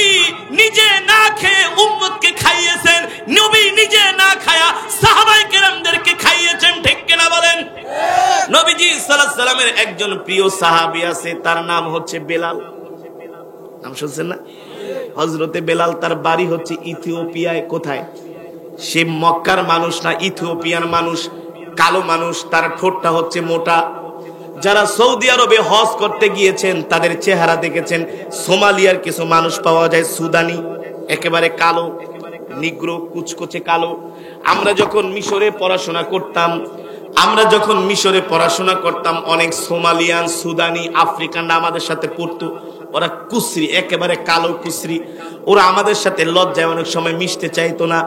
নিজে না খেয়ে উম্মতকে খাইয়েছেন, নবী নিজে না খায়া সাহাবায়ে কেরামদেরকে খাইয়েছেন, ঠিক কিনা বলেন? নবীজি সাল্লাল্লাহু আলাইহি সাল্লামের একজন প্রিয় সাহাবী আছে, তার নাম হচ্ছে বেলাল। নাম শুনছেন না? হযরতে বেলাল, তার বাড়ি হচ্ছে ইথিওপিয়ায়। কোথায়? সে মক্কার মানুষ না, ইথিওপিয়ার মানুষ, কালো মানুষ, তার ঠোঁটটা হচ্ছে মোটা। যারা সৌদি আরবে হজ করতে গিয়েছেন তাদের চেহারা দেখেছেন। সোমালিয়ার কিছু মানুষ পাওয়া যায়, সুদানি, একেবারে কালো, নিগ্রো, কুচকুচে কালো। আমরা যখন মিশরে পড়াশোনা করতাম অনেক সোমালিয়ান, সুদানি, আফ্রিকানরা আমাদের সাথে পড়তো। ওরা কুসরি, একেবারে কালো কুসরি। ওরা আমাদের সাথে লজ্জায় অনেক সময় মিশতে চাইতো না।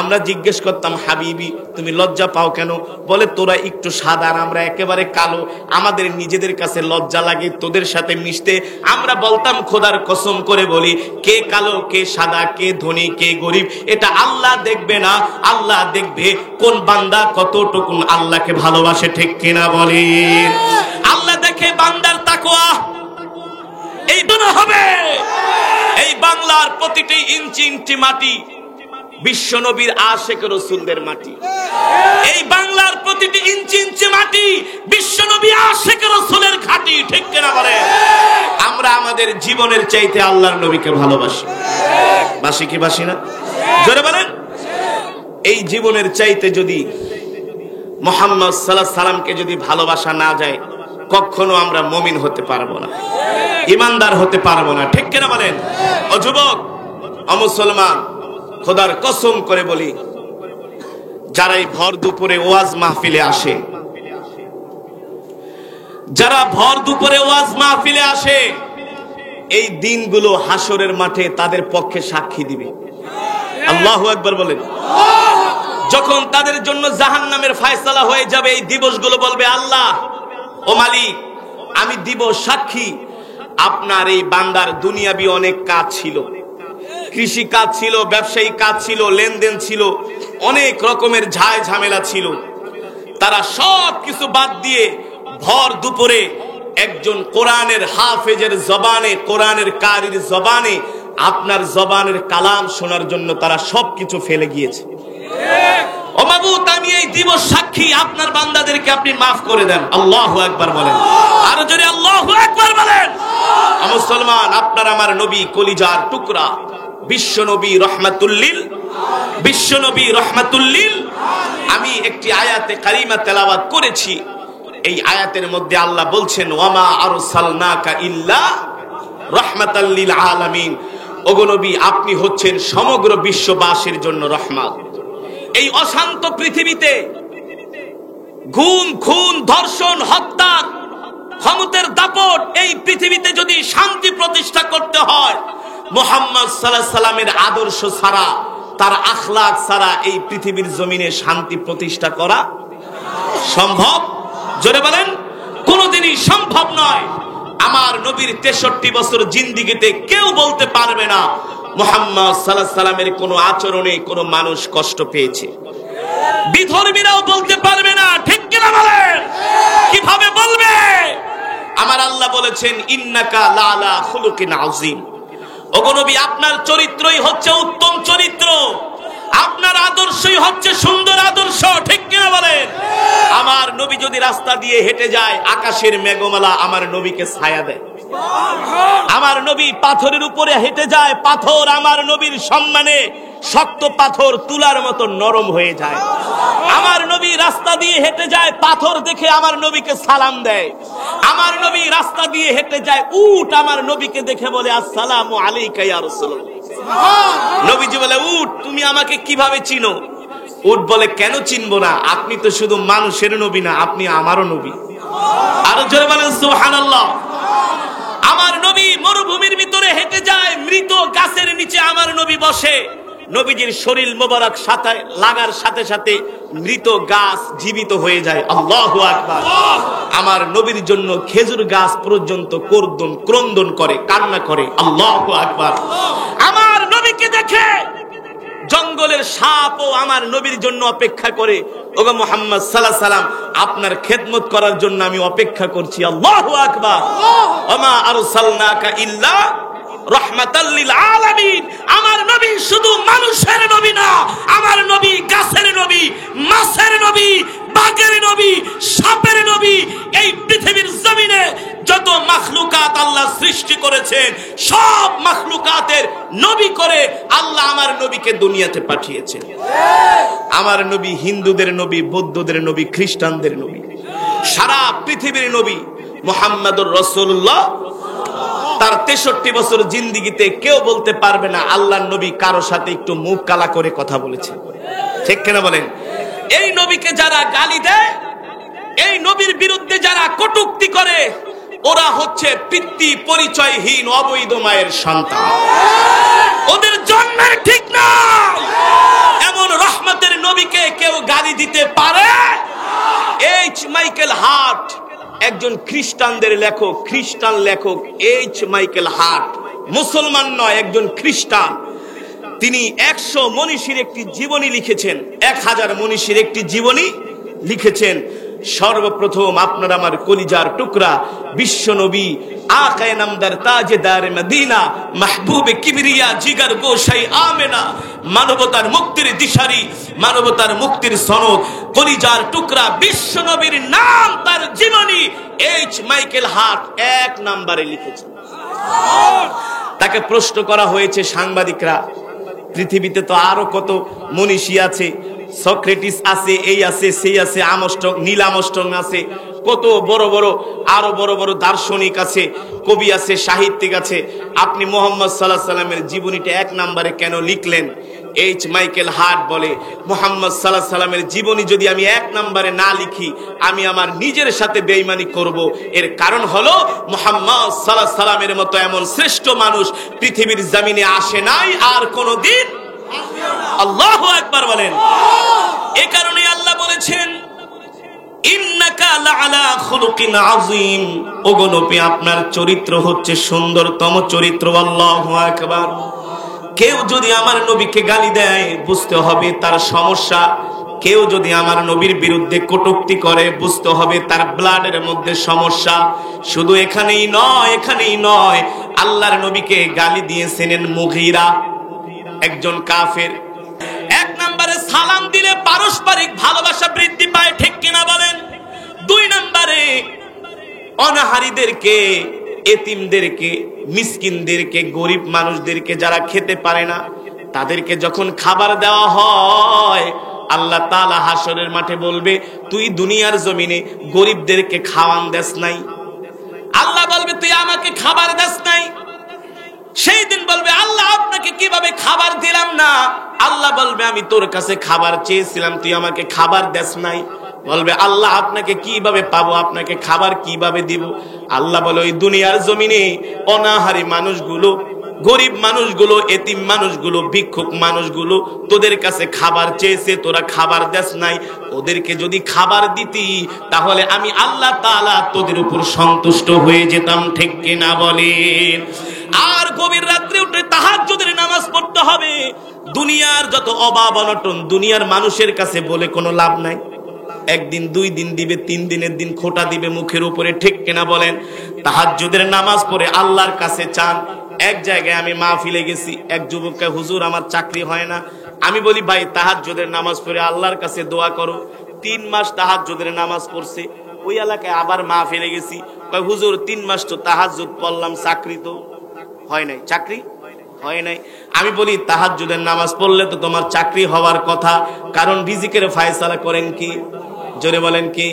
আমরা জিজ্ঞেস করতাম, হাবিবি তুমি লজ্জা পাও কেন? বলে তোরা একটু সাদা আর আমরা একেবারে কালো, আমাদের নিজেদের কাছে লজ্জা লাগে তোদের সাথে মিশতে। আমরা বলতাম, খোদার কসম করে বলি, কে কালো কে সাদা, কে ধনী কে গরিব, এটা আল্লাহ দেখবে না, আল্লাহ দেখবে কোন বান্দা কতটুকুন আল্লাহকে ভালোবাসে, ঠিক কিনা বলি? আল্লাহ দেখে বান্দার তাকওয়া। এই দুনো হবে। এই বাংলার প্রতিটি ইঞ্চি ইঞ্চি মাটি বিশ্ব নবীর আশিক রাসূলদের মাটি। এই বাংলার প্রতিটি ইঞ্চি ইঞ্চি মাটি বিশ্ব নবী আশিক রাসূলের ঘাঁটি, ঠিক কিনা বলে? আমরা আমাদের জীবনের চাইতে আল্লাহর নবীকে ভালোবাসি। বাসি কি বাসি না? জোরে বলেন। এই জীবনের চাইতে যদি মুহাম্মদ সাল্লাল্লাহু আলাইহি সাল্লামকে যদি ভালোবাসা না যায়, কখনো আমরা মুমিন হতে পারবো না, ইমানদার হতে পারবো না, ঠিক কিনা বলেন? ও যুবক, ও মুসলমান, খোদার কসম করে বলি, যারা এই ভর দুপুরে ওয়াজ মাহফিলে আসে, যারা ভর দুপুরে ওয়াজ মাহফিলে আসে, এই দিনগুলো হাসরের মাঠে তাদের পক্ষে সাক্ষী দিবে। আল্লাহু আকবার বলেন। যখন তাদের জন্য জাহান্নামের ফয়সালা হয়ে যাবে, এই দিবসগুলো বলবে, আল্লাহ ও মালিক, আমি দিব সাক্ষী, আপনার এই বান্দার দুনিয়াবি অনেক কাজ ছিল, কৃষি কাজ ছিল, ব্যবসায়ী কাজ ছিল, লেনদেন ছিল, অনেক রকমের ঝায় ঝামেলা ছিল। তারা সব কিছু বাদ দিয়ে ভর দুপুরে একজন কোরআনের হাফেজের জবানে, কোরআনের কারির জবানে, আপনার জবানের কালাম শোনার জন্য তারা সবকিছু ফেলে গিয়েছে। ও মাবুদ, আমি এই দিবস সাক্ষী, আপনার বান্দাদেরকে আপনি মাফ করে দেন। আল্লাহু আকবার বলেন। আর যদি আল্লাহু আকবার বলেন। মুসলমান, আপনার আমার নবী কলিজার টুকরা, বিশ্ব নবী রহমাতুল্লিল, বিশ্ব নবী রহমাতুল্লিল। আমি একটি আয়াতে কারিমা তেলাওয়াত করেছি। এই আয়াতের মধ্যে আল্লাহ বলছেন, ওয়ামা আরসালনাকা ইল্লা রাহমাতাল লিল আলামিন। ওগো নবী, আপনি হচ্ছেন সমগ্র বিশ্ববাসীর জন্য রহমত। এই অশান্ত পৃথিবীতে গুম, খুন, ধর্ষণ, হত্যা, ক্ষমতার দাপট, এই পৃথিবীতে যদি শান্তি প্রতিষ্ঠা করতে হয়, মুহাম্মদ সাল্লাল্লাহু আলাইহি সাল্লামের আদর্শ ছাড়া, তার আখলাক ছাড়া এই পৃথিবীর জমিনে শান্তি প্রতিষ্ঠা করা সম্ভব? জোরে বলেন। কোনোদিনই সম্ভব নয়। আমার নবীর 63 বছর জিন্দেগিতে কেউ বলতে পারবে না মুহাম্মদ সাল্লাল্লাহু আলাইহি সাল্লামের কোনো আচরণে কোনো মানুষ কষ্ট পেয়েছে। বিধর্মীরাও বলতে পারবে না, ঠিক কিনা বলেন? কিভাবে বলবে? আমার আল্লাহ বলেছেন, ইন্নাকা লাআলা খুলুকিন আযীম। ওগো নবী, আপনার চরিত্রই হচ্ছে উত্তম চরিত্র, আপনার আদর্শই হচ্ছে সুন্দর আদর্শ, ঠিক কিনা বলেন? আমার নবী যদি রাস্তা দিয়ে হেঁটে যায়, আকাশের মেঘমালা আমার নবীকে ছায়া দেয়। আমার নবী পাথরের উপরে হেঁটে যায়, পাথর আমার নবীর সম্মানে শক্ত পাথর তুলার মতো নরম হয়ে যায়। আমার নবী রাস্তা দিয়ে হেঁটে যায়, পাথর দেখে আমার নবীকে সালাম দেয়। আমার নবী রাস্তা দিয়ে হেঁটে যায়, উট আমার নবীকে দেখে বলে, আসসালামু আলাইকা ইয়া রাসূলুল্লাহ। নবীজি বলে, উট তুমি আমাকে কিভাবে চিনো? উট বলে, কেন চিনবো না, আপনি তো শুধু মানুষের নবী না, আপনি আমারও নবী। আরো জোরে বলেন সুবহানাল্লাহ। মৃত গাছের নিচে আমার নবী বসে, নবীজির শরীর মোবারক সাথে লাগার সাথে সাথে মৃত গাছ জীবিত হয়ে যায়। আল্লাহু আকবার। আমার নবীর জন্য খেজুর গাছ পর্যন্ত ক্রন্দন করে, কান্না করে। আল্লাহু আকবার। আমার নবীকে দেখে জঙ্গলের সাপও আমার নবীর জন্য অপেক্ষা করে। ওগো মুহাম্মদ সাল্লাল্লাহু আলাইহি সাল্লাম, আপনার খেদমত করার জন্য আমি অপেক্ষা করছি। আল্লাহু আকবার। ওমা আরসালনাকা ইল্লা রাহমাতাল লিল আলামিন। আমার নবী শুধু মানুষের নবী না, আমার নবী গাছের নবী, মাছের নবী, বাঘের নবী, সাপের নবী। এই পৃথিবীর জমিনে যত মাখলুকাত আল্লাহ সৃষ্টি করেছেন, সব মাখলুকাতের নবী করে আল্লাহ আমার নবীকে দুনিয়াতে পাঠিয়েছেন। আমার নবী হিন্দুদের নবী, বৌদ্ধদের নবী, খ্রিস্টানদের নবী, সারা পৃথিবীর নবী। মুহাম্মদুর রাসূলুল্লাহ তার 63 বছর জিন্দেগিতে কেউ বলতে পারবে না আল্লাহর নবী কারো সাথে একটু মুখ কালা করে কথা বলেছে। ঠিক কিনা বলেন? এই নবীকে যারা গালি দেয়, এই নবীর বিরুদ্ধে যারা কটূক্তি করে, ওরা হচ্ছে পিতৃ পরিচয়হীন অবৈধ মায়ের সন্তান। ওদের জন্মের ঠিক না। এমন রহমতের নবীকে কেউ গালি দিতে পারে? এইচ মাইকেল হার্ট, একজন খ্রিস্টানদের লেখক, খ্রিস্টান লেখক এইচ মাইকেল হার্ট, মুসলমান নয়, একজন খ্রিস্টান। তিনি 100 মনীষীর একটি জীবনী লিখেছেন, 1000 মনীষীর একটি জীবনী লিখেছেন। সর্বপ্রথম আপনার আমার কলিজার টুকরা বিশ্ব নবী আকায়ে নামদার তাজেদার মদিনা মাহবুবে কিবরিয়া জিগার গোসাই আমেনা, মানবতার মুক্তির দিশারি, মানবতার মুক্তির সনদ, কলিজার টুকরা বিশ্ব নবীর নাম তার জীবনী এইচ মাইকেল হার্ট 1 নম্বরে লিখেছেন। তাকে প্রশ্ন করা হয়েছে সাংবাদিকরা, পৃথিবীতে তো আরো কত মনীষী আছে, সক্রেটিস আছে, এই আছে, সেই আছে, নীল আমস্ট্রং আছে, কত বড় বড় আরো বড় বড় দার্শনিক আছে, কবি আছে, সাহিত্যিক আছে, আপনি মুহাম্মদ সাল্লাল্লাহু আলাইহি সাল্লামের জীবনীটা 1 নম্বরে কেন লিখলেন? এইচ মাইকেল হার্ট বলে, মুহাম্মদ সাল্লাল্লাহু আলাইহি সাল্লামের জীবনী যদি আমি 1 নম্বরে না লিখি, আমি আমার নিজের সাথে বেঈমানি করব। এর কারণ হলো মুহাম্মদ সাল্লাল্লাহু আলাইহি সাল্লামের মতো এমন শ্রেষ্ঠ মানুষ পৃথিবীর জমিনে আসে নাই, আর কোনদিন আল্লাহু আকবার বলেন। এই কারণে আল্লাহ বলেছেন, ইন্নাকা লাআলা খুলুকিন আযীম। ওগো নবী, আপনার চরিত্র হচ্ছে সুন্দরতম চরিত্র। আল্লাহু আকবার। কেউ যদি আমার নবীকে গালি দেয়, বুঝতে হবে তার সমস্যা। কেউ যদি আমার নবীর বিরুদ্ধে কটূক্তি করে, বুঝতে হবে তার ব্লাডের মধ্যে সমস্যা। শুধু এখানেই নয়, আল্লাহর নবীকে গালি দিয়েছেন মুগীরা, একজন কাফের। 1 নম্বরে সালাম দিলে পারস্পরিক ভালোবাসা বৃদ্ধি পায়, ঠিক কিনা বলেন? 2 নম্বরে অনাহারীদেরকে, এতিমদেরকে, মিসকিনদেরকে, গরিব মানুষদেরকে যারা খেতে পারে না, তাদেরকে যখন খাবার দেওয়া হয়, আল্লাহ তাআলা হাসরের মাঠে বলবে, তুই দুনিয়ার জমিনে গরিবদেরকে খাওয়ান দেস নাই। আল্লাহ বলবে, তুই আমাকে খাবার দেস নাই। সেই দিন বলবে, আল্লাহ আপনাকে কিভাবে খাবার দিলাম না? আল্লাহ বলবে, আমি তোর কাছে খাবার চেয়েছিলাম, তুই আমাকে খাবার দেস নাই। বলবে, আল্লাহ আপনাকে কিভাবে পাবো, আপনাকে খাবার কিভাবে দিব? আল্লাহ বলে, ওই দুনিয়ার জমিনে অনাহারী মানুষগুলো, গরিব মানুষগুলো, এতিম মানুষগুলো, ভিক্ষুক মানুষগুলো তোদের কাছে খাবার চেয়েছে, তোরা খাবার দেস নাই। ওদেরকে যদি খাবার দিতি, তাহলে আমি আল্লাহ তাআলা তোদের উপর সন্তুষ্ট হয়ে যেতাম, ঠিক কিনা বলেন? আর গভীর রাত্রে উঠে তাহাজ্জুদের নামাজ পড়তে হবে। দুনিয়ার যত অভাব অনটন দুনিয়ার মানুষের কাছে বলে কোনো লাভ নাই। 1 দিন 2 দিন দিবে, 3 দিনের দিন খোঁটা দিবে মুখের উপরে, ঠিক কিনা বলেন? তাহাজ্জুদের নামাজ পড়ে আল্লাহর কাছে চান। এক জায়গায় আমি মাহফিলে গেছি, এক যুবককে, হুজুর আমার চাকরি হয় না। আমি বলি, ভাই তাহাজ্জুদের নামাজ পড়ে আল্লাহর কাছে দোয়া করো। 3 মাস তাহাজ্জুদের নামাজ পড়ছে। ওই এলাকায় আবার মাহফিলে গেছি, কয় হুজুর 3 মাস তো তাহাজ্জুদ পড়লাম, চাকরি তো হয় নাই, চাকরি হয় নাই। আমি বলি, তাহাজ্জুদের নামাজ পড়লে তো তোমার চাকরি হওয়ার কথা, কারণ রিজিকের ফয়সালা করেন কি? জোরে বলেন কি?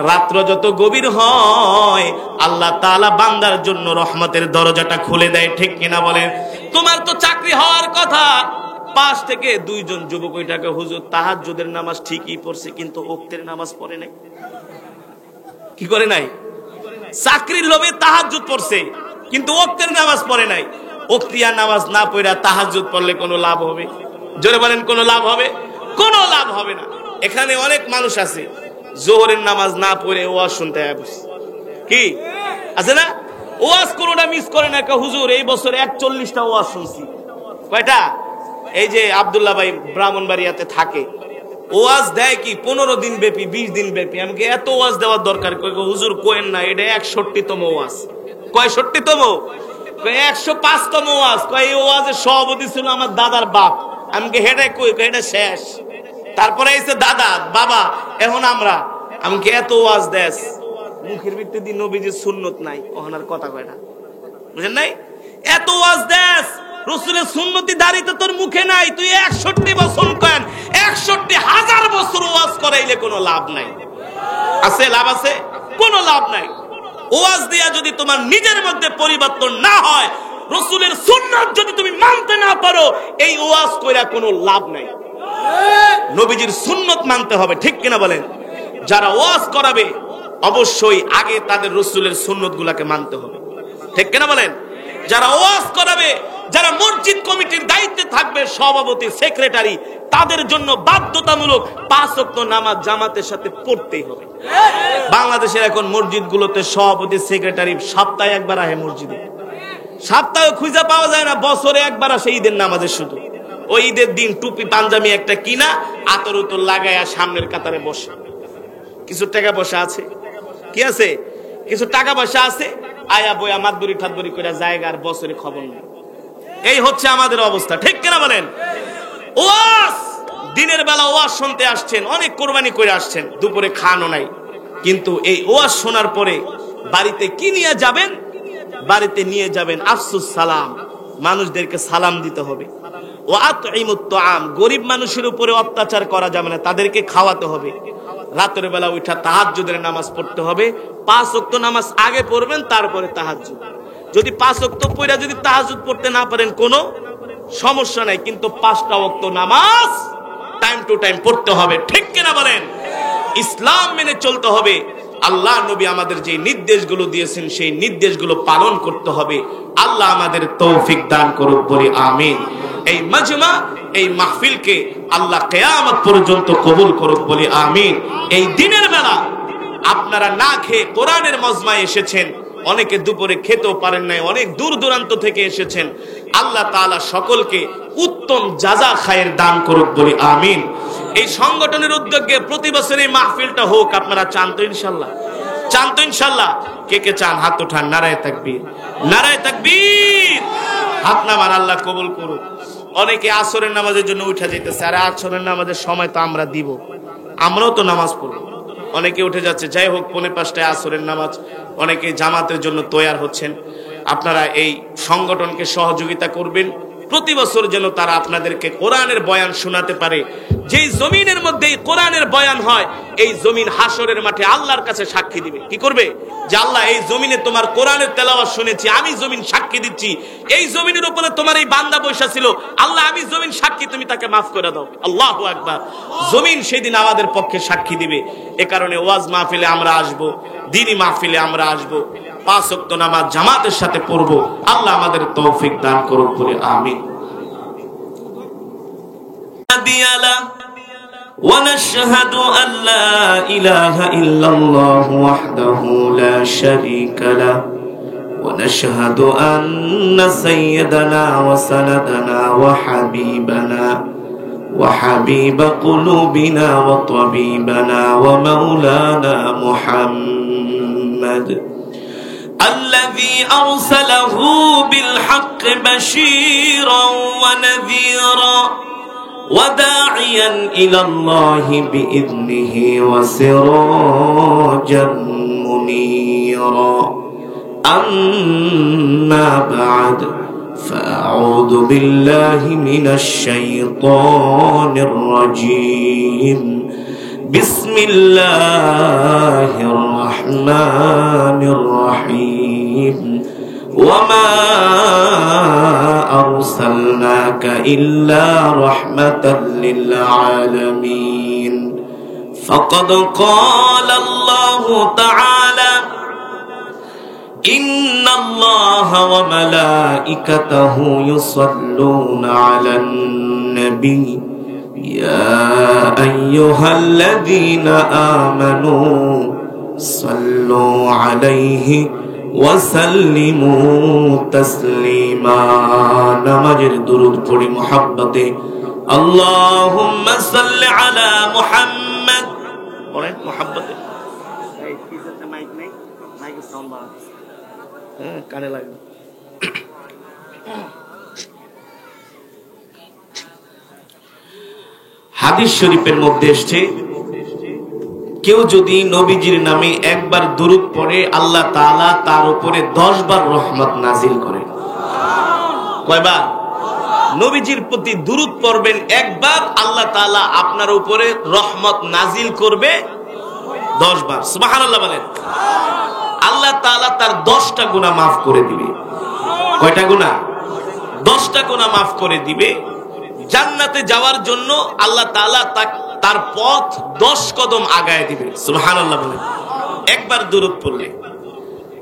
রাত্র যত গভীর হয়, আল্লাহ তাআলা বান্দার জন্য রহমতের দরজাটা খুলে দেয়, ঠিক কিনা বলেন? তোমার তো চাকরি হওয়ার কথা। 5 থেকে 2 জন যুবক ওইটাকে, হুজুর তাহাজ্জুদের নামাজ ঠিকই পড়ছে, কিন্তু ওক্তের নামাজ পড়ে নাই। কি করে নাই? চাকরির লোভে তাহাজ্জুদ পড়ছে, কিন্তু ওক্তের নামাজ পড়ে নাই। ওক্তিয়া নামাজ না পড়া তাহাজ্জুদ পড়লে কোনো লাভ হবে? জোরে বলেন, কোনো লাভ হবে? কোনো লাভ হবে না। এখানে অনেক মানুষ আছে জোহরের নামাজ না পড়ে ওয়াজ শুনতে আসে, কি আছে না? ওয়াজ কোনোটা মিস করে না। হুজুর এই বছর 41টা ওয়াজ শুনছি। কয়টা? এই যে আব্দুল্লাহ ভাই ব্রাহ্মণবাড়িয়াতে থাকে, ওয়াজ দেয় কি 15 দিন ব্যাপী, 20 দিন ব্যাপী। আমাকে এত ওয়াজ দেওয়ার দরকার? হুজুর কোয়েন না, এটা 61তম ওয়াজ। কয় 60তম? 105তম ওয়াজ। কয় এই ওয়াজের সভাপতি ছিল আমার দাদার বাপ। আমাকে হেডে কই, এটা শেষ। তারপরে এসে দাদা বাবা, এখন আমরা। আমাকে এত ওয়াজ দেশ, মুখের ভিতরে দিন নবীজির সুন্নত নাই, ওখানার কথা কয়টা বুঝেন নাই? এত ওয়াজ দেশ, রাসূলের সুন্নতি দাঁড়িয়ে তোর মুখে নাই। তুই 61 বছর কেন 61,000 বছর ওয়াজ করাইলে কোনো লাভ নাই। আছে লাভ? আছে? কোনো লাভ নাই। ওয়াজ দিয়া যদি তোমার নিজের মধ্যে পরিবর্তন না হয়, রাসূলের সুন্নাত যদি তুমি মানতে না পারো, এই ওয়াজ কইরা কোনো লাভ নাই। নবীজির সুন্নত মানতে হবে, ঠিক কিনা বলেন? যারা ওয়াজ করাবে অবশ্যই আগে তাদের রাসূলের সুন্নতগুলোকে মানতে হবে, ঠিক কিনা বলেন? যারা ওয়াজ করাবে, যারা মসজিদ কমিটির দায়িত্বে থাকবে, সভাপতি, সেক্রেটারি, তাদের জন্য বাধ্যতামূলক 5 ওয়াক্ত নামাজ জামাতের সাথে পড়তেই হবে। বাংলাদেশের এখন মসজিদগুলোতে সভাপতি, সেক্রেটারি সপ্তাহে একবার আসে মসজিদে। সপ্তাহে খুঁজে পাওয়া যায় না, বছরে একবার আসে ঈদের নামাজে। শুধু ওই ঈদের দিন টুপি পাঞ্জাবি একটা কিনা আতর উতর লাগায়া সামনের কাতারে বসে। কিছু টাকা পয়সা আছে, কি আছে? কিছু টাকা পয়সা আছে, আয়া বয়া মাদুরি ঠাদুরি করে জায়গার বছরে খবর নেই। এই হচ্ছে আমাদের অবস্থা, ঠিক কিনা বলেন? ওয়াজ দিনের বেলা ওয়াজ শুনতে আসছেন, অনেক কোরবানি করে আসছেন, দুপুরে খানও নাই। কিন্তু এই ওয়াজ শোনার পরে বাড়িতে কি নিয়ে যাবেন? বাড়িতে নিয়ে যাবেন আফসুস সালাম, মানুষদেরকে সালাম দিতে হবে। ওয়া আতঈমুত তাআম, গরিব মানুষের উপরে অত্যাচার করা যাবে না, তাদেরকে খাওয়াতে হবে। রাতের বেলা উঠা তাহাজ্জুদের নামাজ পড়তে হবে। 5 ওয়াক্ত নামাজ আগে পড়বেন, তারপরে তাহাজ্জুদ। যদি 5 ওয়াক্ত পড়া যদি তাহাজ্জুদ পড়তে না পারেন কোনো সমস্যা নাই, কিন্তু 5টা ওয়াক্ত নামাজ টাইম টু টাইম পড়তে হবে, ঠিক কিনা বলেন? ইসলাম মেনে চলতে হবে। আল্লাহ নবী আমাদের যে নির্দেশগুলো দিয়েছেন সেই নির্দেশগুলো পালন করতে হবে। আল্লাহ আমাদের তৌফিক দান করুক, বলি আমিন। এই মাজমা, এই মাহফিলকে আল্লাহ কিয়ামত পর্যন্ত কবুল করুক, বলি আমিন। এই দিনের বেলা আপনারা না খেয়ে কোরআনের মজমায় এসেছেন, অনেকে দুপুরে খেতেও পারেন নাই, অনেক দূর দূরান্ত থেকে এসেছেন। আল্লাহ তাআলা সকলকে উত্তম জাযা খায়ের দান করুক, বলি আমিন। এই সংগঠনের উদ্যোগে প্রতি বছর এই মাহফিলটা হোক। আপনারা চান তো ইনশাআল্লাহ? চান তো ইনশাআল্লাহ? কে কে চান হাত উঠান। নারায়ে তাকবীর, নারায়ে তাকবীর। হাত নামান, আল্লাহ কবুল করুক। অনেকে আসরের নামাজের জন্য উঠে যেতেছে, আরে আসরের নামাজের সময় তো আমরা দিব, আমরাও তো নামাজ পড়ব। অনেকে উঠে যাচ্ছে, যাই হোক 4:45টায় আসরের নামাজ। অনেকে জামাতের জন্য তৈয়ার হচ্ছেন। আপনারা এই সংগঠনকে সহযোগিতা করবেন, প্রতি বছর যেন তারা আপনাদেরকে কোরআনের বয়ান শোনাতে পারে। যেই জমিনের মধ্যে কোরআনের বয়ান হয়, এই জমিন হাসরের মাঠে আল্লাহর কাছে সাক্ষী দিবে। কি করবে? যে আল্লাহ, এই জমিনে তোমার কোরআনের তেলাওয়াত শুনেছি, আমি জমিন সাক্ষী দিচ্ছি। এই জমিনের উপরে তোমার এই বান্দা বৈশা ছিল, আল্লাহ আমি জমিন সাক্ষী, তুমি তাকে মাফ করে দাও। আল্লাহু আকবার। জমিন সেদিন আমাদের পক্ষে সাক্ষী দিবে। এ কারণে ওয়াজ মাহফিলে আমরা আসব, দ্বীনি মাহফিলে আমরা আসব, 5 ওয়াক্ত নামাজ জামাতের সাথে পড়ব। আল্লাহ আমাদের তৌফিক দান করুক, বলে আমিন। ونشهد أن لا إله إلا الله وحده لا شريك له ونشهد أن سيدنا وسندنا وحبيبنا وحبيب قلوبنا وطبيبنا ومولانا محمد الذي أرسله بالحق بشيرا ونذيرا وداعيا إلى الله بإذنه وسراجا منيرا أما بعد فأعوذ بالله من الشيطان الرجيم بسم الله الرحمن الرحيم وما أرسلناك إلا رحمة للعالمين فقد قال الله تعالى إن الله ওয়া মালাইকাতাহু ইউসাল্লুনা আলান নবী ইয়া আইয়ুহাল্লাযীনা আমানু সাল্লু আলাইহি ওয়া সাল্লিমু তাসলিমা। নামাজের দুরূদ পড়ি মুহাব্বতে। আল্লাহুম্মা সাল্লি আলা মুহাম্মদ। পড়েন মুহাব্বতে। এই কিসেতে মাইক নেই? মাইকের সাউন্ড বাড়ান। হ্যাঁ, কানে লাগবে। হাদিস শরীফের মধ্যে এসেছে, কেউ যদি নবীজির নামে একবার দুরূদ পড়ে আল্লাহ তাআলা তার উপরে 10 বার রহমত নাজিল করেন। কয়বার? নবীজির প্রতি দুরূদ পড়বেন একবার, আল্লাহ তাআলা আপনার উপরে রহমত নাজিল করবে 10 বার। সুবহানাল্লাহ বলেন। আল্লাহ তাআলা তার 10টা গুনাহ মাফ করে দিবে। কয়টা গুনাহ? 10টা গুনাহ মাফ করে দিবে। জান্নাতে যাওয়ার জন্য আল্লাহ তাআলা তার পথ 10 কদম আগায় দিবে। সুবহানাল্লাহ বলেন। একবার দুরূদ পড়লে।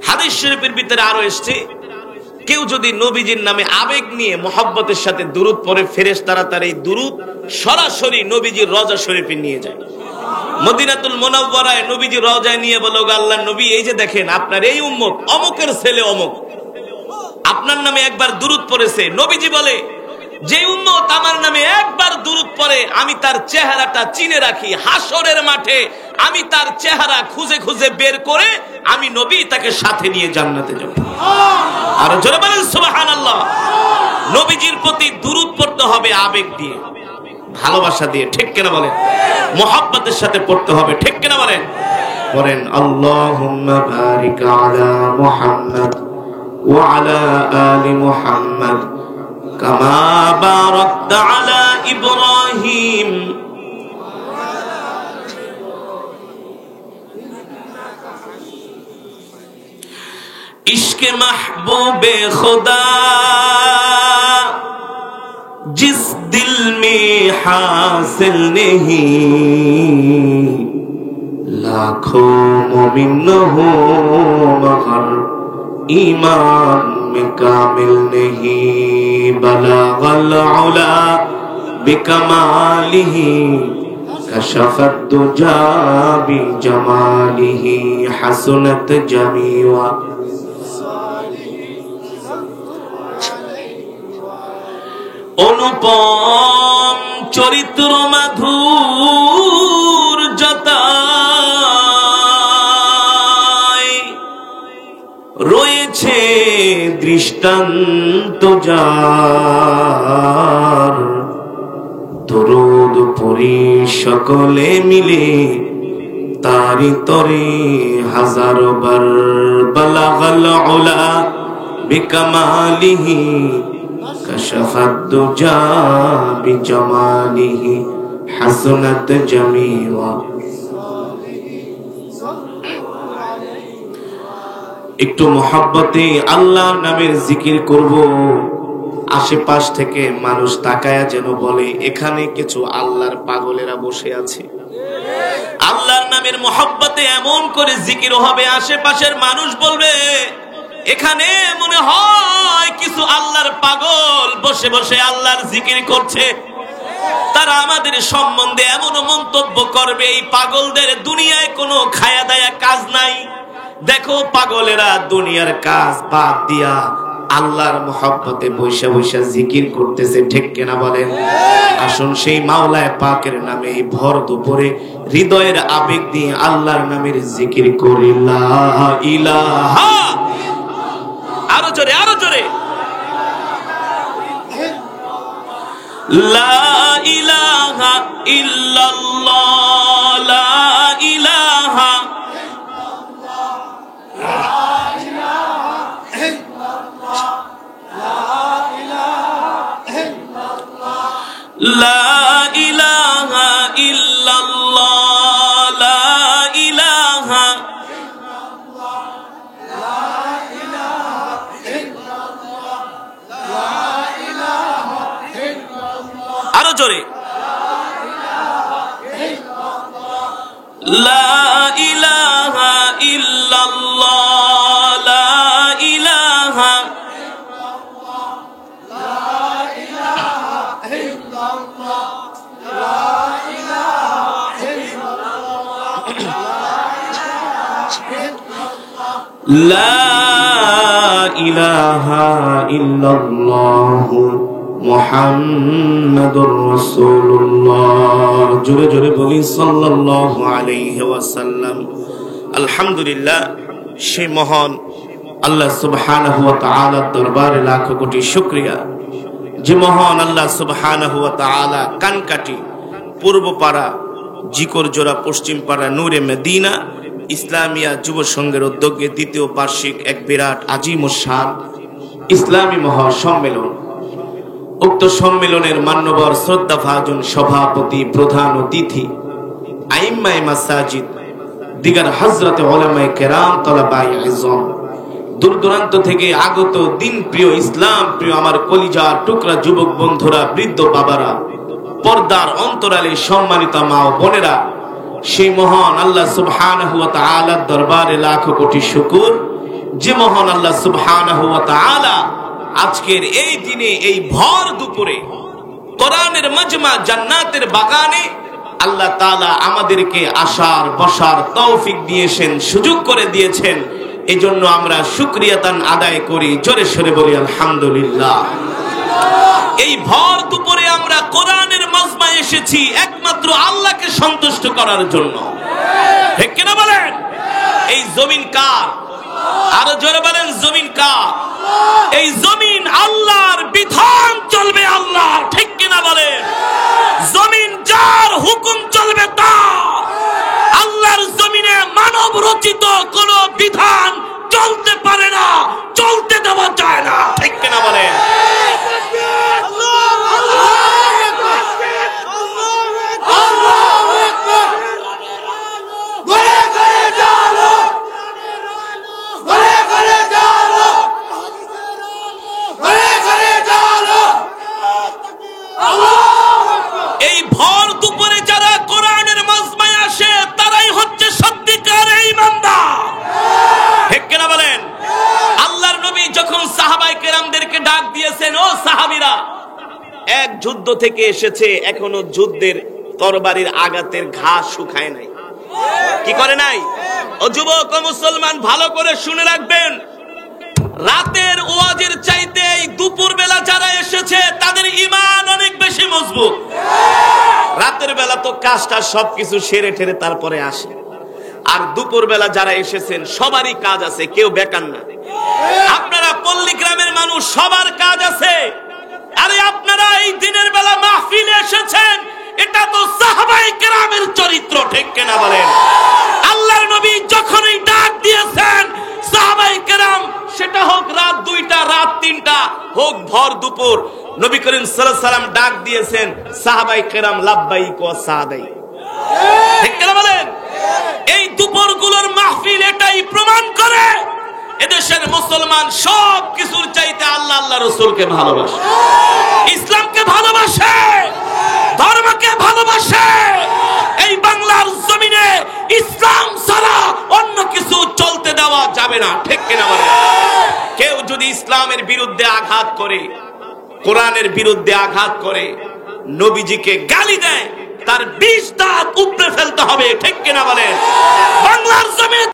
হাদিস শরীফের ভিতরে আরো এসেছে, কেউ যদি নবীজির নামে আবেগ নিয়ে মোহাব্বতের সাথে দুরূদ পড়ে, ফেরেশতারা তার এই দুরূদ সরাসরি নবীজির রওজা শরীফে নিয়ে যায়। মদিনাতুল মুনাওয়ারায় নবীজির রওজায় নিয়ে বলে, ওগো আল্লাহর নবী, এই যে দেখেন আপনার এই উম্মত অমুকের ছেলে অমুক আপনার নামে একবার দুরূদ পড়েছে। নবীজি বলে, যে উম্মত আমার নামে একবার দুরূদ পড়ে আমি তার চেহারাটা চিনে রাখি, হাসরের মাঠে আমি তার চেহারা খুঁজে খুঁজে বের করে আমি নবী তাকে সাথে নিয়ে জান্নাতে যাব। আর জোরে বলেন সুবহানাল্লাহ। নবীজির প্রতি দুরূদ পড়তে হবে আবেগ দিয়ে, ভালোবাসা দিয়ে, ঠিক কিনা বলেন? মুহাব্বতের সাথে পড়তে হবে, ঠিক কিনা বলেন? বলেন আল্লাহুম্মা বারিক আলা মুহাম্মদ ওয়া আলা আলি মুহাম্মদ কামা বারাকতা আলা ইব্রাহিম। ইশকে महबूबे खुदा जिस दिल में हासिल नहीं, लाखों मोमिन हो मगर ईमान में कामिल नहीं। बलागल उला बिकमालिही कशफत दुजा बिजमालिही हसनत जमीवा। অনুপম চরিত্র মাধুর যতায় রয়েছে দৃষ্টান্ত যার, দরুদ পড়ি সকলে মিলে তারি তরে হাজারো বার। বালাগাল উলা বিকামালিহি কশফত দুজা বিজমালিহি হাসনাত জামিওয়া। একটু মুহাব্বতে আল্লাহর নামের জিকির করব। আশেপাশ থেকে মানুষ তাকায়া যেন বলে, এখানে কিছু আল্লাহর পাগলেরা বসে আছে। আল্লাহর নামের মুহাব্বতে এমন করে জিকির হবে, আশেপাশের মানুষ বলবে, এখানে মনে হয় কিছু আল্লাহর পাগল বসে বসে আল্লাহর জিকির করছে। তারা আমাদের সম্বন্ধে এমন মন্তব্য করবে, এই পাগলদের দুনিয়ায় কোনো খায়া দায়া কাজ নাই। দেখো পাগলেরা দুনিয়ার কাজ বাদ দিয়া আল্লাহর মুহাব্বতে বৈশা বৈশা জিকির করতেছে, ঠিক কিনা বলেন? আসুন সেই মাওলায়ে পাকের নামে এই ভর দুপুরে হৃদয়ের আবেগ দিয়ে আল্লাহর নামের জিকির করি। লা ইলাহা, আরো জোরে, আরো জোরে। লা ইলাহা ইল্লাল্লাহ, লা ইলাহা, লা ইলাহা ইল্লাল্লাহ, লা ইলাহা, আরো জোরে, লা ইলাহা ইল্লাল্লাহ, লা ইলাহা লা ইলাহা ইল্লাল্লাহ মুহাম্মাদুর রাসূলুল্লাহ। জোরে জোরে বলি সাল্লাল্লাহু আলাইহি ওয়াসাল্লাম। আলহামদুলিল্লাহ, সেই মহান আল্লাহ সুবহানাহু ওয়া তাআলার দরবারে লাখ কোটি শুকরিয়া, যে মহান আল্লাহ সুবহানাহু ওয়া তাআলা কানকাটি পূর্বপাড়া জিকরজোড়া পশ্চিমপাড়া নূরে মদিনা ইসলামিয়া যুব সংঘের উদ্যোগে দ্বিতীয় বার্ষিক এক বিরাট আজিম ও শান ইসলামী মহাসম্মেলন, উক্ত সম্মেলনের মান্যবর শ্রদ্ধাভাজন সভাপতি, প্রধান অতিথি, আইম্মায়ে মাসাজিদ, দিগার হযরতে উলামায়ে কেরাম, তলাবায়ে ইলম, দূর দূরান্ত থেকে আগত দিন প্রিয়, ইসলাম প্রিয় আমার কলিজার টুকরা যুবক বন্ধুরা, বৃদ্ধ বাবারা, পর্দার অন্তরালে সম্মানিত মা ও বোনেরা, সেই মহান আল্লাহ সুবহানাহু ওয়া তাআলার দরবারে লাখ কোটি শুকর, যে মহান আল্লাহ সুবহানাহু ওয়া তাআলা আজকের এই দিনে এই ভর দুপুরে কোরআনের মজমা জান্নাতের বাগানে আল্লাহ তাআলা আমাদেরকে আসার বসার তৌফিক দিয়েছেন, সুযোগ করে দিয়েছেন। এজন্য আমরা শুকরিয়াতান আদায় করি, জোরে সোরে বলি আলহামদুলিল্লাহ। এই ভর দুপুরে আমরা কোরআনের মজমায় এসেছি একমাত্র আল্লাহকে সন্তুষ্ট করার জন্য, ঠিক কিনা বলেন? এই জমিন কার? আরো জোরে বলেন, জমিন কার? এই জমিন আল্লাহর, বিধান চলবে আল্লাহর, ঠিক কিনা বলেন? জমিন যার, হুকুম চলবে তার। আল্লাহর জমিনে মানব রচিত কোন বিধান চলতে পারে না, চলতে দেওয়া যায় না, ঠিক কিনা বলেন? এই ভর দুপুরে যারা কোরআনের মজমায় আসে তারাই হচ্ছে সত্যিকারের ঈমানদার, ঠিক কিনা বলেন? আল্লাহর নবী যখন সাহাবায়ে কেরামদেরকে ডাক দিয়েছেন, ও সাহাবীরা, এক যুদ্ধ থেকে এসেছে, এখনো যুদ্ধের তরবারির আঘাতের ঘা শুকায় নাই। কি করে নাই? ও যুবক ও মুসলমান, ভালো করে শুনে রাখবেন, রাতের ওয়াজের চাইতে এই দুপুর বেলা যারা এসেছে তাদের ঈমান অনেক বেশি মজবুত। রাতের বেলা তো কাজটা সবকিছু সেরে ঠেরে তারপরে আসে, আর দুপুর বেলা যারা এসেছেন সবারই কাজ আছে, কেউ বেকার না। আপনারা পল্লী গ্রামের মানুষ, সবার কাজ আছে। আরে আপনারা এই দিনের বেলা মাহফিলে এসেছেন, এটা তো সাহাবায়ে কেরামের চরিত্র, ঠিক কিনা বলেন? আল্লাহর নবী যখনই ডাক দিয়েছেন সাহাবায়ে কেরাম, সেটা হোক রাত 2টা, রাত 3টা, হোক ভর দুপুর, নবী করিম সাল্লাল্লাহু আলাইহি সাল্লাম ডাক দিয়েছেন, সাহাবায়ে কেরাম লাব্বাইক ওয়া সাদাই, ঠিক কিনা বলেন? এই দুপুরগুলোর মাহফিল এটাই প্রমাণ করে এদেশের মুসলমান সব কিছুর চাইতে আল্লাহ আল্লাহ রাসূলকে ভালোবাসে, ইসলামকে ভালোবাসে, ধর্মকে ভালোবাসে। এই বাংলার জমিনে ইসলাম ছাড়া অন্য কিছু চলতে দেওয়া যাবে না, ঠিক কিনা বলেন? কেউ যদি ইসলামের বিরুদ্ধে আঘাত করে, কোরআনের বিরুদ্ধে আঘাত করে, নবীজিকে গালি দেয়, তার 20 দাঁত উপড়ে ফেলতে হবে, ঠিক কিনা বলেন? বাংলার জমিনে